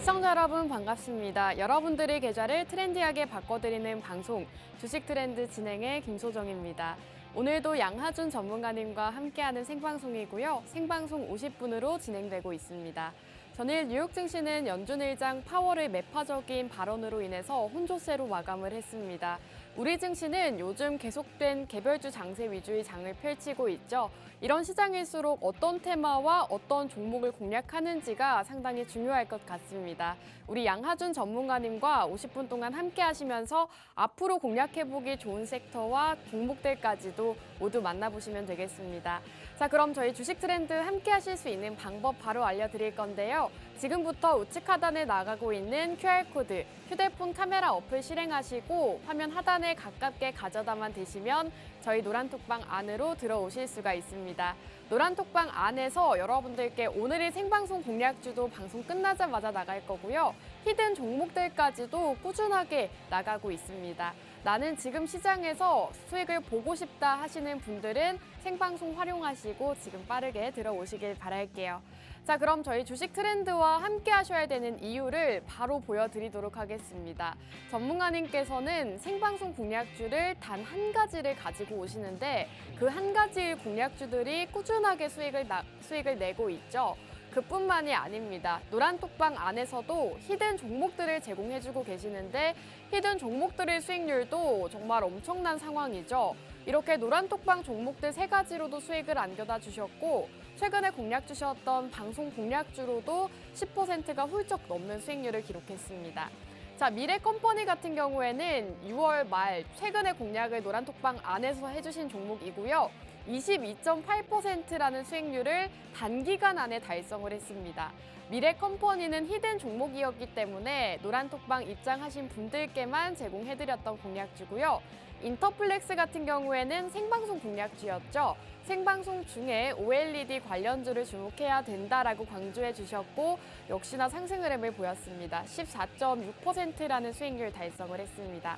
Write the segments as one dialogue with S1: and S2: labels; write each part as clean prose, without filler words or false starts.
S1: 시청자 여러분 반갑습니다. 여러분들의 계좌를 트렌디하게 바꿔드리는 방송 주식 트렌드 진행의 김소정입니다. 오늘도 양하준 전문가님과 함께하는 생방송이고요. 생방송 50분으로 진행되고 있습니다. 전일 뉴욕 증시는 연준 의장 파월의 매파적인 발언으로 인해서 혼조세로 마감을 했습니다. 우리 증시는 요즘 계속된 개별주 장세 위주의 장을 펼치고 있죠. 이런 시장일수록 어떤 테마와 어떤 종목을 공략하는지가 상당히 중요할 것 같습니다. 우리 양하준 전문가님과 50분 동안 함께 하시면서 앞으로 공략해보기 좋은 섹터와 종목들까지도 모두 만나보시면 되겠습니다. 자, 그럼 저희 주식 트렌드 함께 하실 수 있는 방법 바로 알려드릴 건데요. 지금부터 우측 하단에 나가고 있는 QR코드, 휴대폰 카메라 어플 실행하시고 화면 하단에 가깝게 가져다만 대시면 저희 노란톡방 안으로 들어오실 수가 있습니다. 노란톡방 안에서 여러분들께 오늘의 생방송 공략주도 방송 끝나자마자 나갈 거고요. 히든 종목들까지도 꾸준하게 나가고 있습니다. 나는 지금 시장에서 수익을 보고 싶다 하시는 분들은 생방송 활용하시고 지금 빠르게 들어오시길 바랄게요. 자, 그럼 저희 주식 트렌드와 함께 하셔야 되는 이유를 바로 보여드리도록 하겠습니다. 전문가님께서는 생방송 공략주를 단 한 가지를 가지고 오시는데 그 한 가지의 공략주들이 꾸준하게 수익을 내고 있죠. 그뿐만이 아닙니다. 노란톡방 안에서도 히든 종목들을 제공해주고 계시는데 히든 종목들의 수익률도 정말 엄청난 상황이죠. 이렇게 노란톡방 종목들 3가지로도 수익을 안겨다 주셨고 최근에 공략 주셨던 방송 공략주로도 10%가 훌쩍 넘는 수익률을 기록했습니다. 자, 미래컴퍼니 같은 경우에는 6월 말 최근에 공략을 노란톡방 안에서 해주신 종목이고요. 22.8%라는 수익률을 단기간 안에 달성을 했습니다. 미래컴퍼니는 히든 종목이었기 때문에 노란톡방 입장하신 분들께만 제공해드렸던 공략주고요. 인터플렉스 같은 경우에는 생방송 공략주였죠. 생방송 중에 OLED 관련주를 주목해야 된다라고 강조해 주셨고 역시나 상승 흐름을 보였습니다. 14.6%라는 수익률 달성을 했습니다.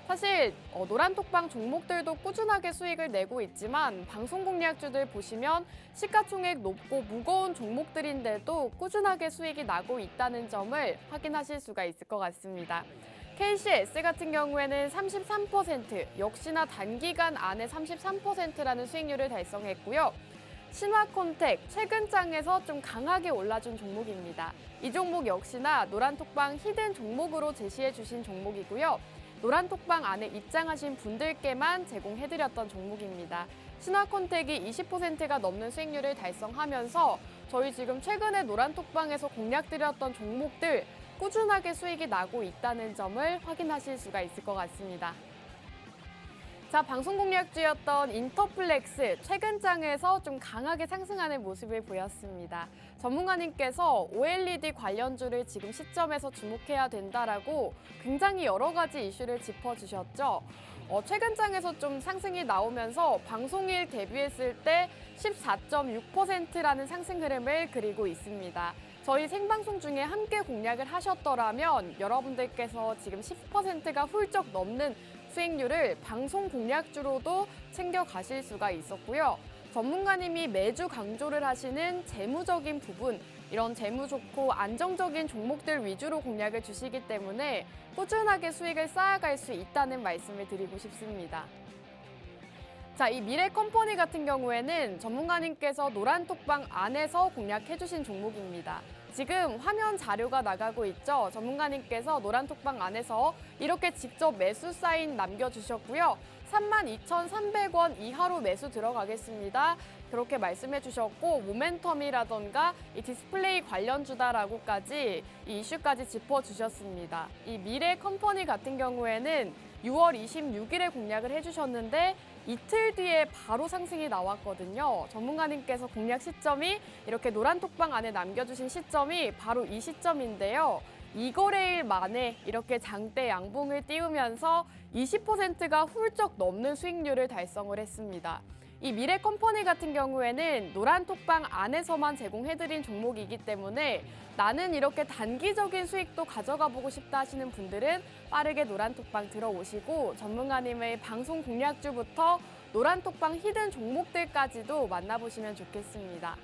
S1: 사실 노란톡방 종목들도 꾸준하게 수익을 내고 있지만 방송 공략주들 보시면 시가총액 높고 무거운 종목들인데도 꾸준하게 수익이 나고 있다는 점을 확인하실 수가 있을 것 같습니다. KCS 같은 경우에는 33%, 역시나 단기간 안에 33%라는 수익률을 달성했고요. 신화콘텍, 최근 장에서 좀 강하게 올라준 종목입니다. 이 종목 역시나 노란톡방 히든 종목으로 제시해 주신 종목이고요. 노란톡방 안에 입장하신 분들께만 제공해드렸던 종목입니다. 신화콘텍이 20%가 넘는 수익률을 달성하면서 저희 지금 최근에 노란톡방에서 공략드렸던 종목들 꾸준하게 수익이 나고 있다는 점을 확인하실 수가 있을 것 같습니다. 자, 방송 공략주였던 인터플렉스 최근 장에서 좀 강하게 상승하는 모습을 보였습니다. 전문가님께서 OLED 관련주를 지금 시점에서 주목해야 된다라고 굉장히 여러 가지 이슈를 짚어주셨죠. 최근 장에서 좀 상승이 나오면서 방송일 데뷔했을 때 14.6%라는 상승 흐름을 그리고 있습니다. 저희 생방송 중에 함께 공략을 하셨더라면 여러분들께서 지금 10%가 훌쩍 넘는 수익률을 방송 공략주로도 챙겨가실 수가 있었고요. 전문가님이 매주 강조를 하시는 재무적인 부분, 이런 재무 좋고 안정적인 종목들 위주로 공략을 주시기 때문에 꾸준하게 수익을 쌓아갈 수 있다는 말씀을 드리고 싶습니다. 자, 이 미래컴퍼니 같은 경우에는 전문가님께서 노란톡방 안에서 공략해주신 종목입니다. 지금 화면 자료가 나가고 있죠. 전문가님께서 노란톡방 안에서 이렇게 직접 매수 사인 남겨주셨고요. 32,300원 이하로 매수 들어가겠습니다. 그렇게 말씀해 주셨고 모멘텀이라던가 이 디스플레이 관련주다라고까지 이 이슈까지 짚어주셨습니다. 이 미래컴퍼니 같은 경우에는 6월 26일에 공략을 해주셨는데 이틀 뒤에 바로 상승이 나왔거든요. 전문가님께서 공략 시점이 이렇게 노란톡방 안에 남겨주신 시점이 바로 이 시점인데요. 2거래일 만에 이렇게 장대 양봉을 띄우면서 20%가 훌쩍 넘는 수익률을 달성을 했습니다. 이 미래컴퍼니 같은 경우에는 노란톡방 안에서만 제공해드린 종목이기 때문에 나는 이렇게 단기적인 수익도 가져가 보고 싶다 하시는 분들은 빠르게 노란톡방 들어오시고 전문가님의 방송 공략주부터 노란톡방 히든 종목들까지도 만나보시면 좋겠습니다.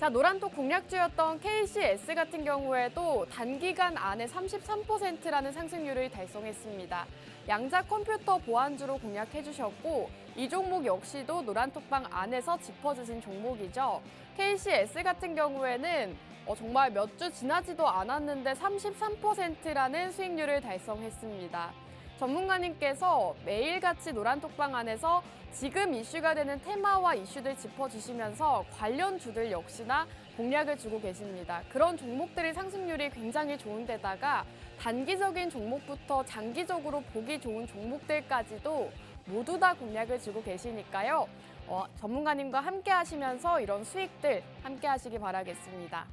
S1: 자, 노란톡 공략주였던 KCS 같은 경우에도 단기간 안에 33%라는 상승률을 달성했습니다. 양자 컴퓨터 보안주로 공략해 주셨고 이 종목 역시도 노란톡방 안에서 짚어주신 종목이죠. KCS 같은 경우에는 정말 몇 주 지나지도 않았는데 33%라는 수익률을 달성했습니다. 전문가님께서 매일같이 노란톡방 안에서 지금 이슈가 되는 테마와 이슈들 짚어주시면서 관련주들 역시나 공략을 주고 계십니다. 그런 종목들의 상승률이 굉장히 좋은데다가 단기적인 종목부터 장기적으로 보기 좋은 종목들까지도 모두 다 공략을 주고 계시니까요. 전문가님과 함께 하시면서 이런 수익들 함께 하시기 바라겠습니다.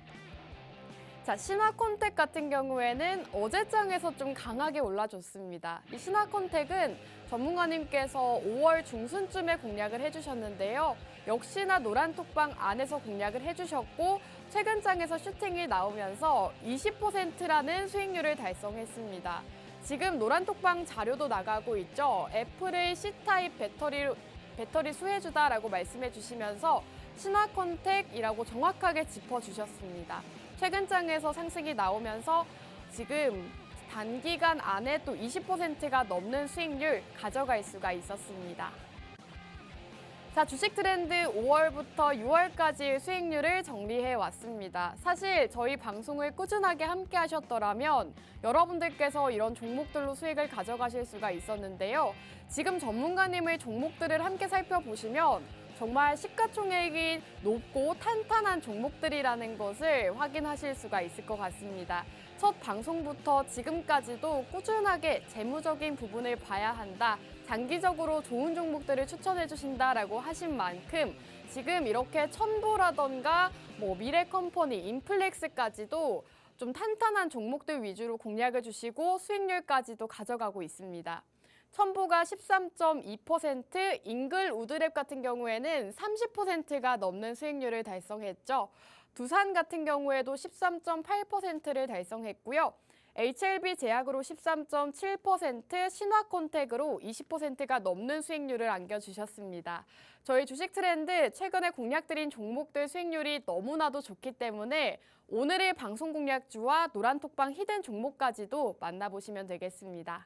S1: 자, 신화콘텍 같은 경우에는 어제장에서 좀 강하게 올라줬습니다. 이 신화콘텍은 전문가님께서 5월 중순쯤에 공략을 해주셨는데요. 역시나 노란톡방 안에서 공략을 해주셨고 최근 장에서 슈팅이 나오면서 20%라는 수익률을 달성했습니다. 지금 노란톡방 자료도 나가고 있죠. 애플의 C타입 배터리 수혜주다라고 말씀해 주시면서 신화콘텍이라고 정확하게 짚어주셨습니다. 최근 장에서 상승이 나오면서 지금 단기간 안에 또 20%가 넘는 수익률 가져갈 수가 있었습니다. 자, 주식 트렌드 5월부터 6월까지의 수익률을 정리해 왔습니다. 사실 저희 방송을 꾸준하게 함께 하셨더라면 여러분들께서 이런 종목들로 수익을 가져가실 수가 있었는데요. 지금 전문가님의 종목들을 함께 살펴보시면 정말 시가총액이 높고 탄탄한 종목들이라는 것을 확인하실 수가 있을 것 같습니다. 첫 방송부터 지금까지도 꾸준하게 재무적인 부분을 봐야 한다. 장기적으로 좋은 종목들을 추천해 주신다라고 하신 만큼 지금 이렇게 첨보라던가 미래컴퍼니, 인플렉스까지도 좀 탄탄한 종목들 위주로 공략을 주시고 수익률까지도 가져가고 있습니다. 첨보가 13.2%, 잉글우드랩 같은 경우에는 30%가 넘는 수익률을 달성했죠. 두산 같은 경우에도 13.8%를 달성했고요. HLB 제약으로 13.7%, 신화콘텍으로 20%가 넘는 수익률을 안겨주셨습니다. 저희 주식 트렌드 최근에 공략드린 종목들 수익률이 너무나도 좋기 때문에 오늘의 방송 공략주와 노란톡방 히든 종목까지도 만나보시면 되겠습니다.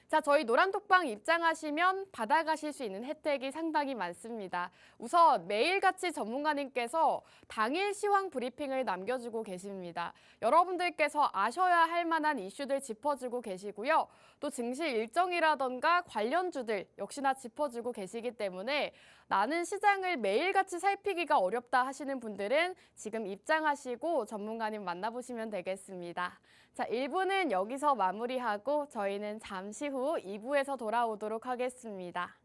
S1: 자, 저희 노란톡방 입장하시면 받아가실 수 있는 혜택이 상당히 많습니다. 우선 매일같이 전문가님께서 당일 시황 브리핑을 남겨주고 계십니다. 여러분들께서 아셔야 할 만한 이슈들 짚어주고 계시고요. 또 증시 일정이라던가 관련주들 역시나 짚어주고 계시기 때문에 나는 시장을 매일같이 살피기가 어렵다 하시는 분들은 지금 입장하시고 전문가님 만나보시면 되겠습니다. 자, 1부는 여기서 마무리하고 저희는 잠시 후 2부에서 돌아오도록 하겠습니다.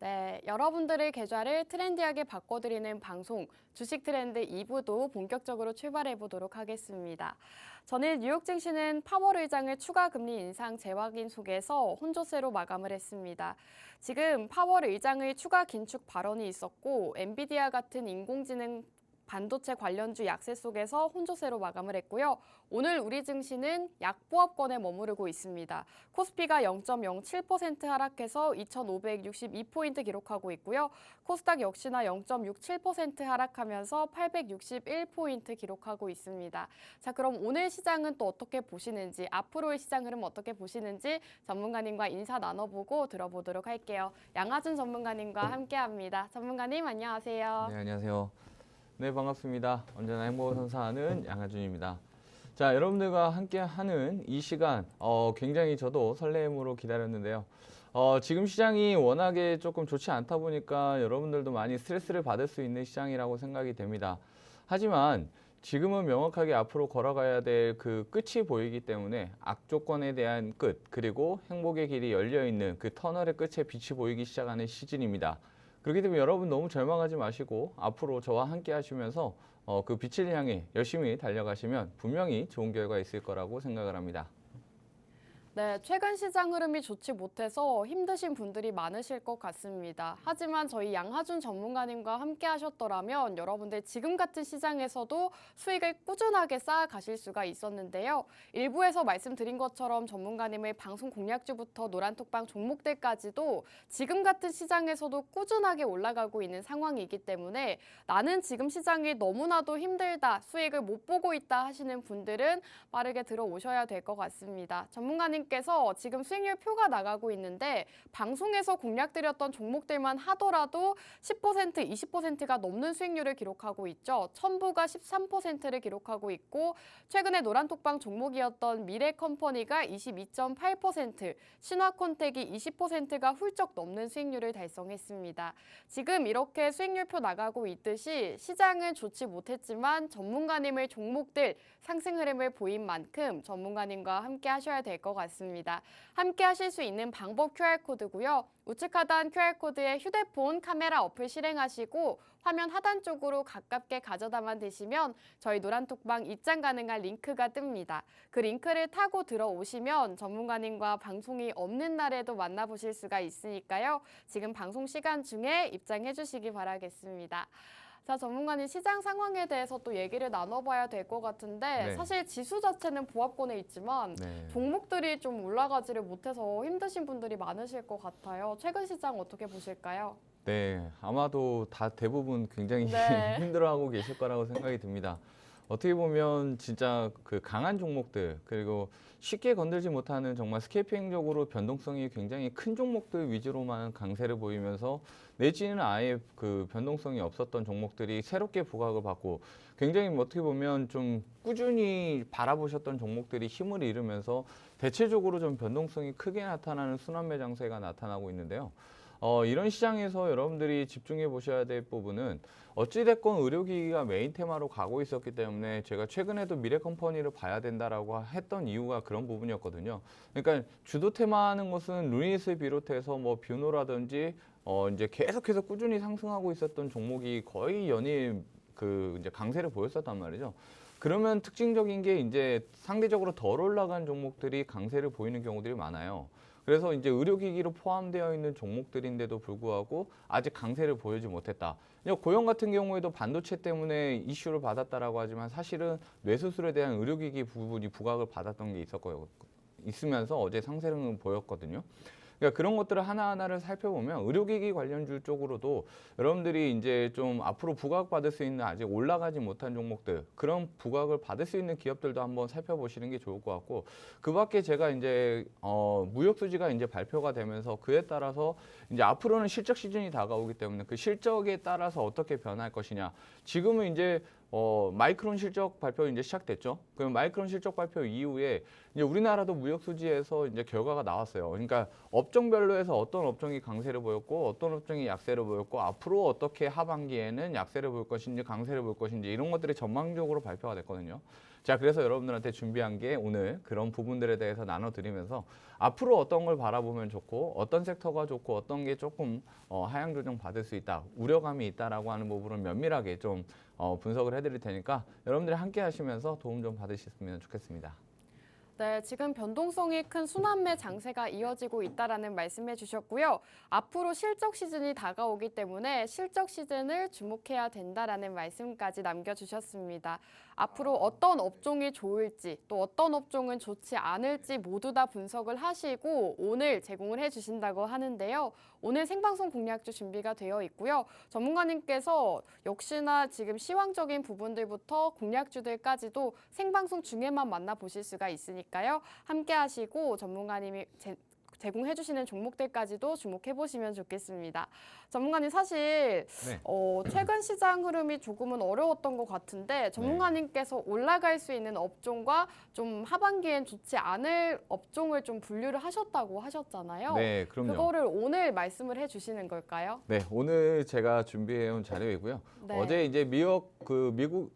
S1: 네, 여러분들의 계좌를 트렌디하게 바꿔드리는 방송 주식 트렌드 2부도 본격적으로 출발해 보도록 하겠습니다. 전일 뉴욕 증시는 파월 의장의 추가 금리 인상 재확인 속에서 혼조세로 마감을 했습니다. 지금 파월 의장의 추가 긴축 발언이 있었고 엔비디아 같은 인공지능 반도체 관련주 약세 속에서 혼조세로 마감을 했고요. 오늘 우리 증시는 약보합권에 머무르고 있습니다. 코스피가 0.07% 하락해서 2,562포인트 기록하고 있고요. 코스닥 역시나 0.67% 하락하면서 861포인트 기록하고 있습니다. 자, 그럼 오늘 시장은 또 어떻게 보시는지, 앞으로의 시장 흐름 어떻게 보시는지 전문가님과 인사 나눠보고 들어보도록 할게요. 양하준 전문가님과 함께합니다. 전문가님 안녕하세요.
S2: 네, 안녕하세요. 네, 반갑습니다. 언제나 행복을 선사하는 양하준입니다. 자, 여러분들과 함께 하는 이 시간, 굉장히 저도 설렘으로 기다렸는데요. 지금 시장이 워낙에 조금 좋지 않다 보니까 여러분들도 많이 스트레스를 받을 수 있는 시장이라고 생각이 됩니다. 하지만 지금은 명확하게 앞으로 걸어가야 될 그 끝이 보이기 때문에 악조건에 대한 끝, 그리고 행복의 길이 열려 있는 그 터널의 끝에 빛이 보이기 시작하는 시즌입니다. 그렇기 때문에 여러분 너무 절망하지 마시고 앞으로 저와 함께 하시면서 그 빛을 향해 열심히 달려가시면 분명히 좋은 결과 있을 거라고 생각을 합니다.
S1: 네, 최근 시장 흐름이 좋지 못해서 힘드신 분들이 많으실 것 같습니다. 하지만 저희 양하준 전문가님과 함께 하셨더라면 여러분들 지금 같은 시장에서도 수익을 꾸준하게 쌓아 가실 수가 있었는데요. 일부에서 말씀드린 것처럼 전문가님의 방송 공략주부터 노란톡방 종목들까지도 지금 같은 시장에서도 꾸준하게 올라가고 있는 상황이기 때문에 나는 지금 시장이 너무나도 힘들다, 수익을 못 보고 있다 하시는 분들은 빠르게 들어오셔야 될 것 같습니다. 전문가님 께서 지금 수익률 표가 나가고 있는데 방송에서 공략드렸던 종목들만 하더라도 10%, 20%가 넘는 수익률을 기록하고 있죠. 첨부가 13%를 기록하고 있고 최근에 노란톡방 종목이었던 미래컴퍼니가 22.8%, 신화콘텍이 20%가 훌쩍 넘는 수익률을 달성했습니다. 지금 이렇게 수익률표 나가고 있듯이 시장은 좋지 못했지만 전문가님의 종목들 상승 흐름을 보인 만큼 전문가님과 함께 하셔야 될 것 같습니다. 함께 하실 수 있는 방법 QR코드고요. 우측 하단 QR코드에 휴대폰 카메라 어플 실행하시고 화면 하단 쪽으로 가깝게 가져다만 대시면 저희 노란톡방 입장 가능한 링크가 뜹니다. 그 링크를 타고 들어오시면 전문가님과 방송이 없는 날에도 만나보실 수가 있으니까요. 지금 방송 시간 중에 입장해 주시기 바라겠습니다. 자, 전문가님 시장 상황에 대해서 또 얘기를 나눠봐야 될 것 같은데
S2: 네.
S1: 사실 지수 자체는 보합권에 있지만
S2: 네.
S1: 종목들이 좀 올라가지를 못해서 힘드신 분들이 많으실 것 같아요. 최근 시장 어떻게 보실까요?
S2: 네, 아마도 다 대부분 굉장히
S1: 네.
S2: 힘들어하고 계실 거라고 생각이 듭니다. 어떻게 보면 진짜 그 강한 종목들 그리고 쉽게 건들지 못하는 정말 스케이핑적으로 변동성이 굉장히 큰 종목들 위주로만 강세를 보이면서 내지는 아예 그 변동성이 없었던 종목들이 새롭게 부각을 받고 굉장히 어떻게 보면 좀 꾸준히 바라보셨던 종목들이 힘을 잃으면서 대체적으로 좀 변동성이 크게 나타나는 순환매 장세가 나타나고 있는데요. 이런 시장에서 여러분들이 집중해 보셔야 될 부분은 어찌됐건 의료기기가 메인 테마로 가고 있었기 때문에 제가 최근에도 미래컴퍼니를 봐야 된다라고 했던 이유가 그런 부분이었거든요. 그러니까 주도 테마하는 것은 루닛을 비롯해서 뭐 뷰노라든지 이제 계속해서 꾸준히 상승하고 있었던 종목이 거의 연일 그 이제 강세를 보였었단 말이죠. 그러면 특징적인 게 이제 상대적으로 덜 올라간 종목들이 강세를 보이는 경우들이 많아요. 그래서 이제 의료기기로 포함되어 있는 종목들인데도 불구하고 아직 강세를 보이지 못했다. 고용 같은 경우에도 반도체 때문에 이슈를 받았다라고 하지만 사실은 뇌수술에 대한 의료기기 부분이 부각을 받았던 게 있으면서 어제 상승을 보였거든요. 그러니까 그런 것들을 하나하나를 살펴보면 의료기기 관련주 쪽으로도 여러분들이 이제 좀 앞으로 부각받을 수 있는 아직 올라가지 못한 종목들 그런 부각을 받을 수 있는 기업들도 한번 살펴보시는 게 좋을 것 같고 그 밖에 제가 이제 무역수지가 이제 발표가 되면서 그에 따라서 이제 앞으로는 실적 시즌이 다가오기 때문에 그 실적에 따라서 어떻게 변할 것이냐 지금은 이제 마이크론 실적 발표 이제 시작됐죠. 그럼 마이크론 실적 발표 이후에 이제 우리나라도 무역 수지에서 이제 결과가 나왔어요. 그러니까 업종별로 해서 어떤 업종이 강세를 보였고 어떤 업종이 약세를 보였고 앞으로 어떻게 하반기에는 약세를 볼 것인지 강세를 볼 것인지 이런 것들이 전망적으로 발표가 됐거든요. 자, 그래서 여러분들한테 준비한 게 오늘 그런 부분들에 대해서 나눠드리면서 앞으로 어떤 걸 바라보면 좋고 어떤 섹터가 좋고 어떤 게 조금 하향 조정 받을 수 있다, 우려감이 있다라고 하는 부분을 면밀하게 좀 분석을 해드릴 테니까 여러분들이 함께 하시면서 도움 좀 받으셨으면 좋겠습니다.
S1: 네, 지금 변동성이 큰 순환매 장세가 이어지고 있다라는 말씀해 주셨고요. 앞으로 실적 시즌이 다가오기 때문에 실적 시즌을 주목해야 된다라는 말씀까지 남겨주셨습니다. 앞으로 어떤 업종이 좋을지 또 어떤 업종은 좋지 않을지 모두 다 분석을 하시고 오늘 제공을 해주신다고 하는데요. 오늘 생방송 공략주 준비가 되어 있고요. 전문가님께서 역시나 지금 시황적인 부분들부터 공략주들까지도 생방송 중에만 만나보실 수가 있으니까요. 함께 하시고 제공해 주시는 종목들까지도 주목해 보시면 좋겠습니다. 전문가님 사실
S2: 네.
S1: 최근 시장 흐름이 조금은 어려웠던 것 같은데 전문가님께서 올라갈 수 있는 업종과 좀 하반기엔 좋지 않을 업종을 좀 분류를 하셨다고 하셨잖아요.
S2: 네, 그럼요.
S1: 그거를 오늘 말씀을 해 주시는 걸까요?
S2: 네, 오늘 제가 준비해온 자료이고요.
S1: 네.
S2: 어제 이제 미국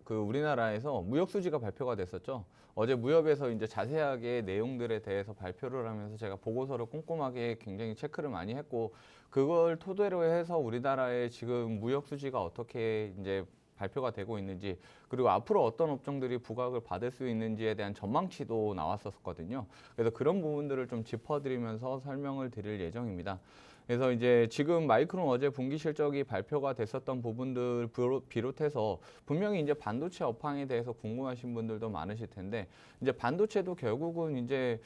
S2: 우리나라에서 무역 수지가 발표가 됐었죠. 어제 무협에서 이제 자세하게 내용들에 대해서 발표를 하면서 제가 보고서를 꼼꼼하게 굉장히 체크를 많이 했고, 그걸 토대로 해서 우리나라의 지금 무역 수지가 어떻게 이제 발표가 되고 있는지, 그리고 앞으로 어떤 업종들이 부각을 받을 수 있는지에 대한 전망치도 나왔었거든요. 그래서 그런 부분들을 좀 짚어드리면서 설명을 드릴 예정입니다. 그래서 이제 지금 마이크론 어제 분기 실적이 발표가 됐었던 부분들 비롯해서 분명히 이제 반도체 업황에 대해서 궁금하신 분들도 많으실 텐데, 이제 반도체도 결국은 이제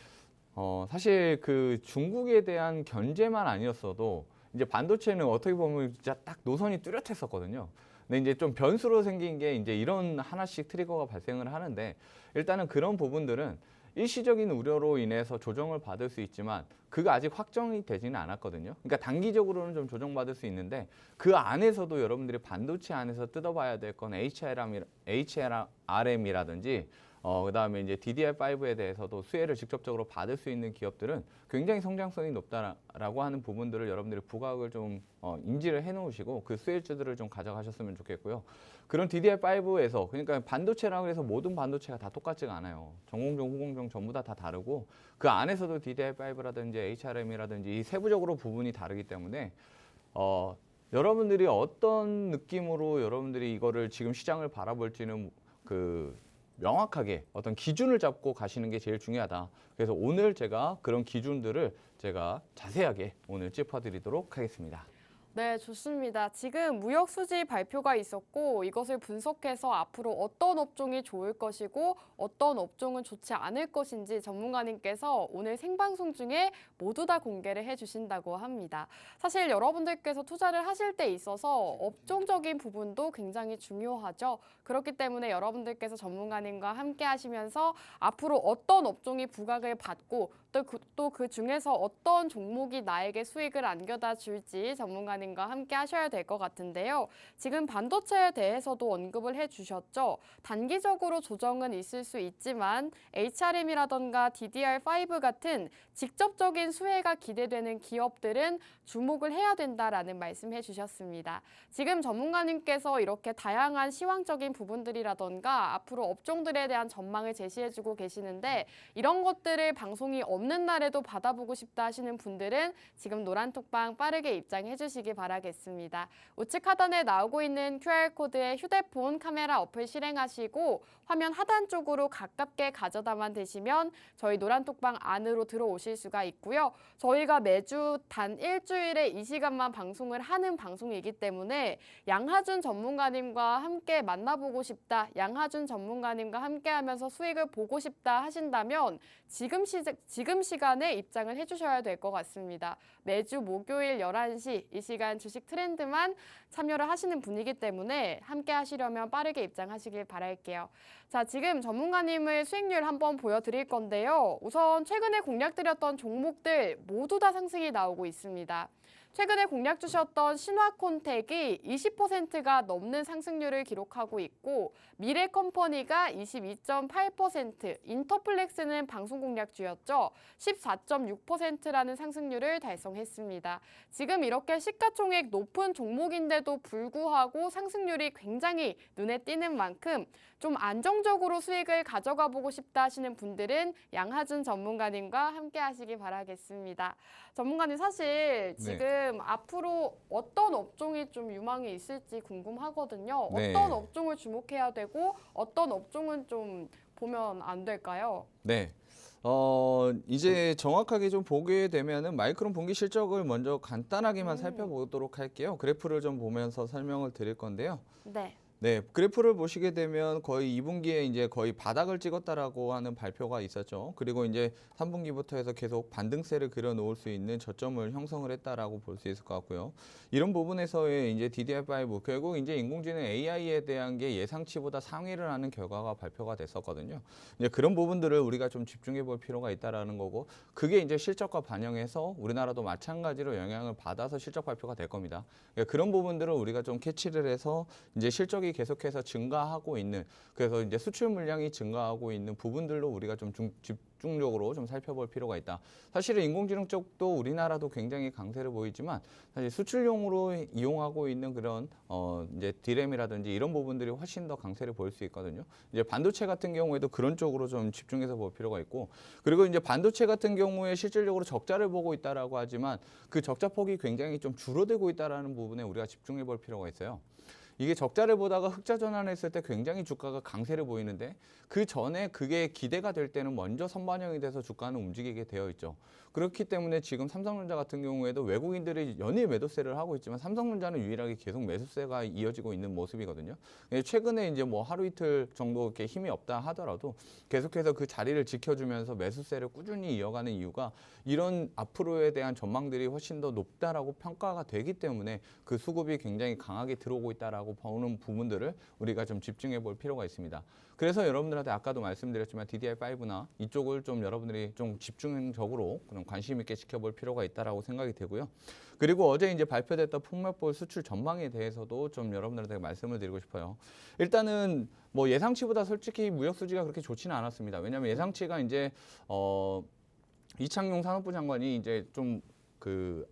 S2: 사실 그 중국에 대한 견제만 아니었어도 이제 반도체는 어떻게 보면 진짜 딱 노선이 뚜렷했었거든요. 근데 이제 좀 변수로 생긴 게 이제 이런 하나씩 트리거가 발생을 하는데, 일단은 그런 부분들은 일시적인 우려로 인해서 조정을 받을 수 있지만 그가 아직 확정이 되지는 않았거든요. 그러니까 단기적으로는 좀 조정받을 수 있는데, 그 안에서도 여러분들이 반도체 안에서 뜯어봐야 될 건 HRM이라든지 그다음에 이제 DDR5에 대해서도 수혜를 직접적으로 받을 수 있는 기업들은 굉장히 성장성이 높다라고 하는 부분들을 여러분들이 부각을 좀 인지를 해놓으시고 그 수혜주들을 좀 가져가셨으면 좋겠고요. 그런 DDR5에서, 그러니까 반도체라고 해서 모든 반도체가 다 똑같지가 않아요. 전공정, 후공정 전부 다 다르고, 그 안에서도 DDR5라든지 HRM이라든지 이 세부적으로 부분이 다르기 때문에 여러분들이 어떤 느낌으로 여러분들이 이거를 지금 시장을 바라볼지는 명확하게 어떤 기준을 잡고 가시는 게 제일 중요하다. 그래서 오늘 제가 그런 기준들을 제가 자세하게 오늘 짚어드리도록 하겠습니다.
S1: 네, 좋습니다. 지금 무역 수지 발표가 있었고 이것을 분석해서 앞으로 어떤 업종이 좋을 것이고 어떤 업종은 좋지 않을 것인지 전문가님께서 오늘 생방송 중에 모두 다 공개를 해주신다고 합니다. 사실 여러분들께서 투자를 하실 때 있어서 업종적인 부분도 굉장히 중요하죠. 그렇기 때문에 여러분들께서 전문가님과 함께 하시면서 앞으로 어떤 업종이 부각을 받고 또 그 중에서 어떤 종목이 나에게 수익을 안겨다 줄지 전문가님과 함께 하셔야 될 것 같은데요. 지금 반도체에 대해서도 언급을 해주셨죠. 단기적으로 조정은 있을 수 있지만 HRM이라던가 DDR5 같은 직접적인 수혜가 기대되는 기업들은 주목을 해야 된다라는 말씀해 주셨습니다. 지금 전문가님께서 이렇게 다양한 시황적인 부분들이라던가 앞으로 업종들에 대한 전망을 제시해주고 계시는데, 이런 것들을 방송이 없는 날에도 받아보고 싶다 하시는 분들은 지금 노란톡방 빠르게 입장해 주시기 바라겠습니다. 우측 하단에 나오고 있는 QR코드에 휴대폰 카메라 어플 실행하시고 화면 하단 쪽으로 가깝게 가져다만 대시면 저희 노란톡방 안으로 들어오실 수가 있고요. 저희가 매주 단 일주일에 이 시간만 방송을 하는 방송이기 때문에 양하준 전문가님과 함께 만나보고 싶다, 양하준 전문가님과 함께 하면서 수익을 보고 싶다 하신다면 지금 시간에 입장을 해주셔야 될 것 같습니다. 매주 목요일 11시 이 시간 주식 트렌드만 참여를 하시는 분이기 때문에 함께 하시려면 빠르게 입장하시길 바랄게요. 자, 지금 전문가님의 수익률 한번 보여드릴 건데요. 우선 최근에 공략드렸던 종목들 모두 다 상승이 나오고 있습니다. 최근에 공략 주셨던 신화콘텍이 20%가 넘는 상승률을 기록하고 있고, 미래컴퍼니가 22.8%, 인터플렉스는 방송 공략주였죠. 14.6%라는 상승률을 달성했습니다. 지금 이렇게 시가총액 높은 종목인데도 불구하고 상승률이 굉장히 눈에 띄는 만큼 좀 안정적으로 수익을 가져가 보고 싶다 하시는 분들은 양하준 전문가님과 함께 하시기 바라겠습니다. 전문가님 사실 지금 앞으로 어떤 업종이 좀 유망이 있을지 궁금하거든요.
S2: 네.
S1: 어떤 업종을 주목해야 되고 어떤 업종은 좀 보면 안 될까요?
S2: 네. 이제 정확하게 좀 보게 되면은 마이크론 분기 실적을 먼저 간단하게만 살펴보도록 할게요. 그래프를 좀 보면서 설명을 드릴 건데요.
S1: 네.
S2: 네, 그래프를 보시게 되면 거의 2분기에 이제 거의 바닥을 찍었다라고 하는 발표가 있었죠. 그리고 이제 3분기부터 해서 계속 반등세를 그려 놓을 수 있는 저점을 형성을 했다라고 볼 수 있을 것 같고요. 이런 부분에서의 이제 DDR5 결국 이제 인공지능 AI에 대한 게 예상치보다 상회를 하는 결과가 발표가 됐었거든요. 이제 그런 부분들을 우리가 좀 집중해 볼 필요가 있다라는 거고, 그게 이제 실적과 반영해서 우리나라도 마찬가지로 영향을 받아서 실적 발표가 될 겁니다. 그러니까 그런 부분들을 우리가 좀 캐치를 해서 이제 실적이 계속해서 증가하고 있는, 그래서 이제 수출 물량이 증가하고 있는 부분들로 우리가 좀 집중적으로 좀 살펴볼 필요가 있다. 사실은 인공지능 쪽도 우리나라도 굉장히 강세를 보이지만 사실 수출용으로 이용하고 있는 그런 이제 디램이라든지 이런 부분들이 훨씬 더 강세를 보일 수 있거든요. 이제 반도체 같은 경우에도 그런 쪽으로 좀 집중해서 볼 필요가 있고, 그리고 이제 반도체 같은 경우에 실질적으로 적자를 보고 있다라고 하지만 그 적자 폭이 굉장히 좀 줄어들고 있다라는 부분에 우리가 집중해 볼 필요가 있어요. 이게 적자를 보다가 흑자 전환했을 때 굉장히 주가가 강세를 보이는데 그 전에 그게 기대가 될 때는 먼저 선반영이 돼서 주가는 움직이게 되어 있죠. 그렇기 때문에 지금 삼성전자 같은 경우에도 외국인들이 연일 매도세를 하고 있지만 삼성전자는 유일하게 계속 매수세가 이어지고 있는 모습이거든요. 최근에 이제 뭐 하루 이틀 정도 이렇게 힘이 없다 하더라도 계속해서 그 자리를 지켜주면서 매수세를 꾸준히 이어가는 이유가 이런 앞으로에 대한 전망들이 훨씬 더 높다라고 평가가 되기 때문에 그 수급이 굉장히 강하게 들어오고 있다라고 보는 부분들을 우리가 좀 집중해 볼 필요가 있습니다. 그래서 여러분들한테 아까도 말씀드렸지만 DDR5나 이쪽을 좀 여러분들이 좀 집중적으로 그런 관심 있게 지켜볼 필요가 있다라고 생각이 되고요. 그리고 어제 이제 발표됐던 폭넓볼 수출 전망에 대해서도 좀 여러분들한테 말씀을 드리고 싶어요. 일단은 뭐 예상치보다 솔직히 무역 수지가 그렇게 좋지는 않았습니다. 왜냐하면 예상치가 이제 이창용 산업부 장관이 이제 좀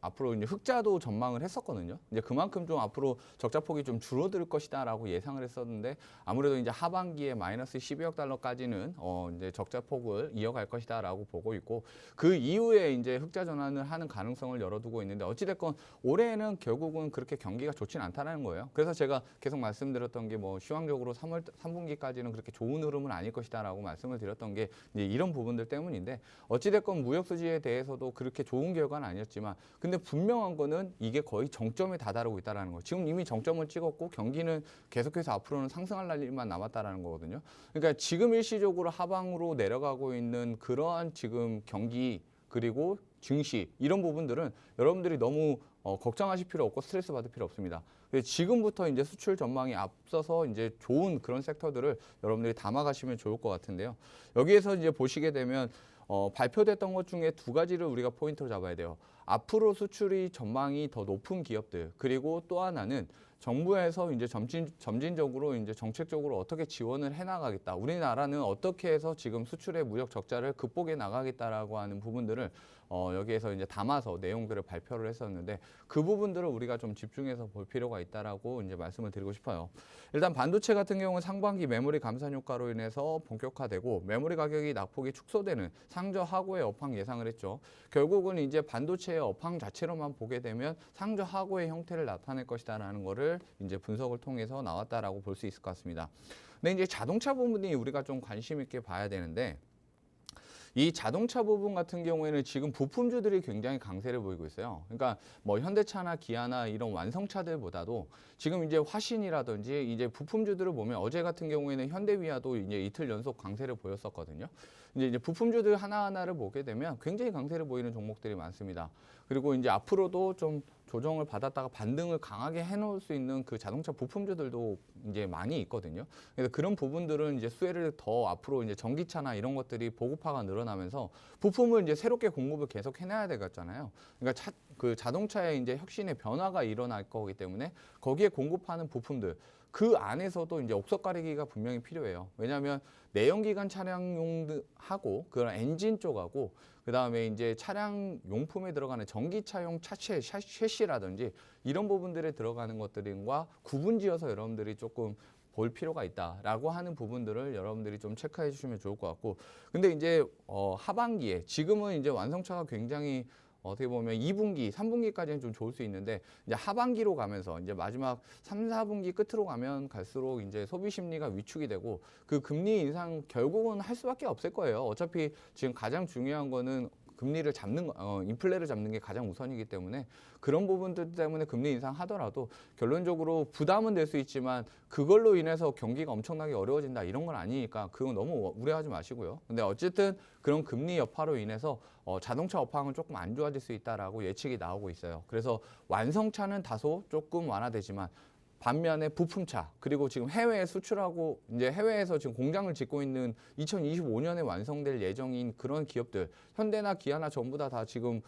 S2: 앞으로 이제 흑자도 전망을 했었거든요. 이제 그만큼 좀 앞으로 적자 폭이 좀 줄어들 것이다라고 예상을 했었는데 아무래도 이제 하반기에 마이너스 12억 달러까지는 이제 적자 폭을 이어갈 것이다라고 보고 있고 그 이후에 이제 흑자 전환을 하는 가능성을 열어두고 있는데 어찌됐건 올해는 결국은 그렇게 경기가 좋지는 않다는 거예요. 그래서 제가 계속 말씀드렸던 게 뭐 시황적으로 3분기까지는 그렇게 좋은 흐름은 아닐 것이다라고 말씀을 드렸던 게 이제 이런 부분들 때문인데 어찌됐건 무역 수지에 대해서도 그렇게 좋은 결과는 아니었지만 근데 분명한 거는 이게 거의 정점에 다다르고 있다는 거예요. 지금 이미 정점을 찍었고 경기는 계속해서 앞으로는 상승할 날만 남았다는 거거든요. 그러니까 지금 일시적으로 하방으로 내려가고 있는 그러한 지금 경기 그리고 증시 이런 부분들은 여러분들이 너무 걱정하실 필요 없고 스트레스 받을 필요 없습니다. 지금부터 이제 수출 전망이 앞서서 이제 좋은 그런 섹터들을 여러분들이 담아가시면 좋을 것 같은데요. 여기에서 이제 보시게 되면 발표됐던 것 중에 두 가지를 우리가 포인트로 잡아야 돼요. 앞으로 수출이 전망이 더 높은 기업들 그리고 또 하나는 정부에서 이제 점진적으로 이제 정책적으로 어떻게 지원을 해나가겠다. 우리나라는 어떻게 해서 지금 수출의 무역 적자를 극복해 나가겠다라고 하는 부분들을 여기에서 이제 담아서 내용들을 발표를 했었는데 그 부분들을 우리가 좀 집중해서 볼 필요가 있다라고 이제 말씀을 드리고 싶어요. 일단 반도체 같은 경우는 상반기 메모리 감산 효과로 인해서 본격화되고 메모리 가격이 낙폭이 축소되는 상저 하고의 업황 예상을 했죠. 결국은 이제 반도체의 업황 자체로만 보게 되면 상저 하고의 형태를 나타낼 것이다라는 거를 이제 분석을 통해서 나왔다라고 볼 수 있을 것 같습니다. 근데 이제 자동차 부분이 우리가 좀 관심 있게 봐야 되는데 이 자동차 부분 같은 경우에는 지금 부품주들이 굉장히 강세를 보이고 있어요. 그러니까 뭐 현대차나 기아나 이런 완성차들보다도 지금 이제 화신이라든지 이제 부품주들을 보면 어제 같은 경우에는 현대위아도 이제 이틀 연속 강세를 보였었거든요. 이제 부품주들 하나하나를 보게 되면 굉장히 강세를 보이는 종목들이 많습니다. 그리고 이제 앞으로도 좀 조정을 받았다가 반등을 강하게 해놓을 수 있는 그 자동차 부품주들도 이제 많이 있거든요. 그래서 그런 부분들은 이제 수혜를 더 앞으로 이제 전기차나 이런 것들이 보급화가 늘어나면서 부품을 이제 새롭게 공급을 계속 해놔야 되겠잖아요. 그러니까 그 자동차의 이제 혁신의 변화가 일어날 거기 때문에 거기에 공급하는 부품들 그 안에서도 이제 옥석 가리기가 분명히 필요해요. 왜냐하면 내연기관 차량용하고 그런 엔진 쪽하고 그 다음에 이제 차량 용품에 들어가는 전기차용 차체 셰시라든지 이런 부분들에 들어가는 것들과 구분지어서 여러분들이 조금 볼 필요가 있다라고 하는 부분들을 여러분들이 좀 체크해 주시면 좋을 것 같고 근데 이제 하반기에 지금은 이제 완성차가 굉장히 어떻게 보면 2분기, 3분기까지는 좀 좋을 수 있는데 이제 하반기로 가면서 이제 마지막 3, 4분기 끝으로 가면 갈수록 이제 소비 심리가 위축이 되고 그 금리 인상 결국은 할 수밖에 없을 거예요. 어차피 지금 가장 중요한 거는 금리를 잡는 인플레를 잡는 게 가장 우선이기 때문에 그런 부분들 때문에 금리 인상하더라도 결론적으로 부담은 될 수 있지만 그걸로 인해서 경기가 엄청나게 어려워진다 이런 건 아니니까 그건 너무 우려하지 마시고요. 근데 어쨌든 그런 금리 여파로 인해서 자동차 업황은 조금 안 좋아질 수 있다라고 예측이 나오고 있어요. 그래서 완성차는 다소 조금 완화되지만 반면에 부품차 그리고 지금 해외에 수출하고 이제 해외에서 지금 공장을 짓고 있는 2025년에 완성될 예정인 그런 기업들 현대나 기아나 전부 다 지금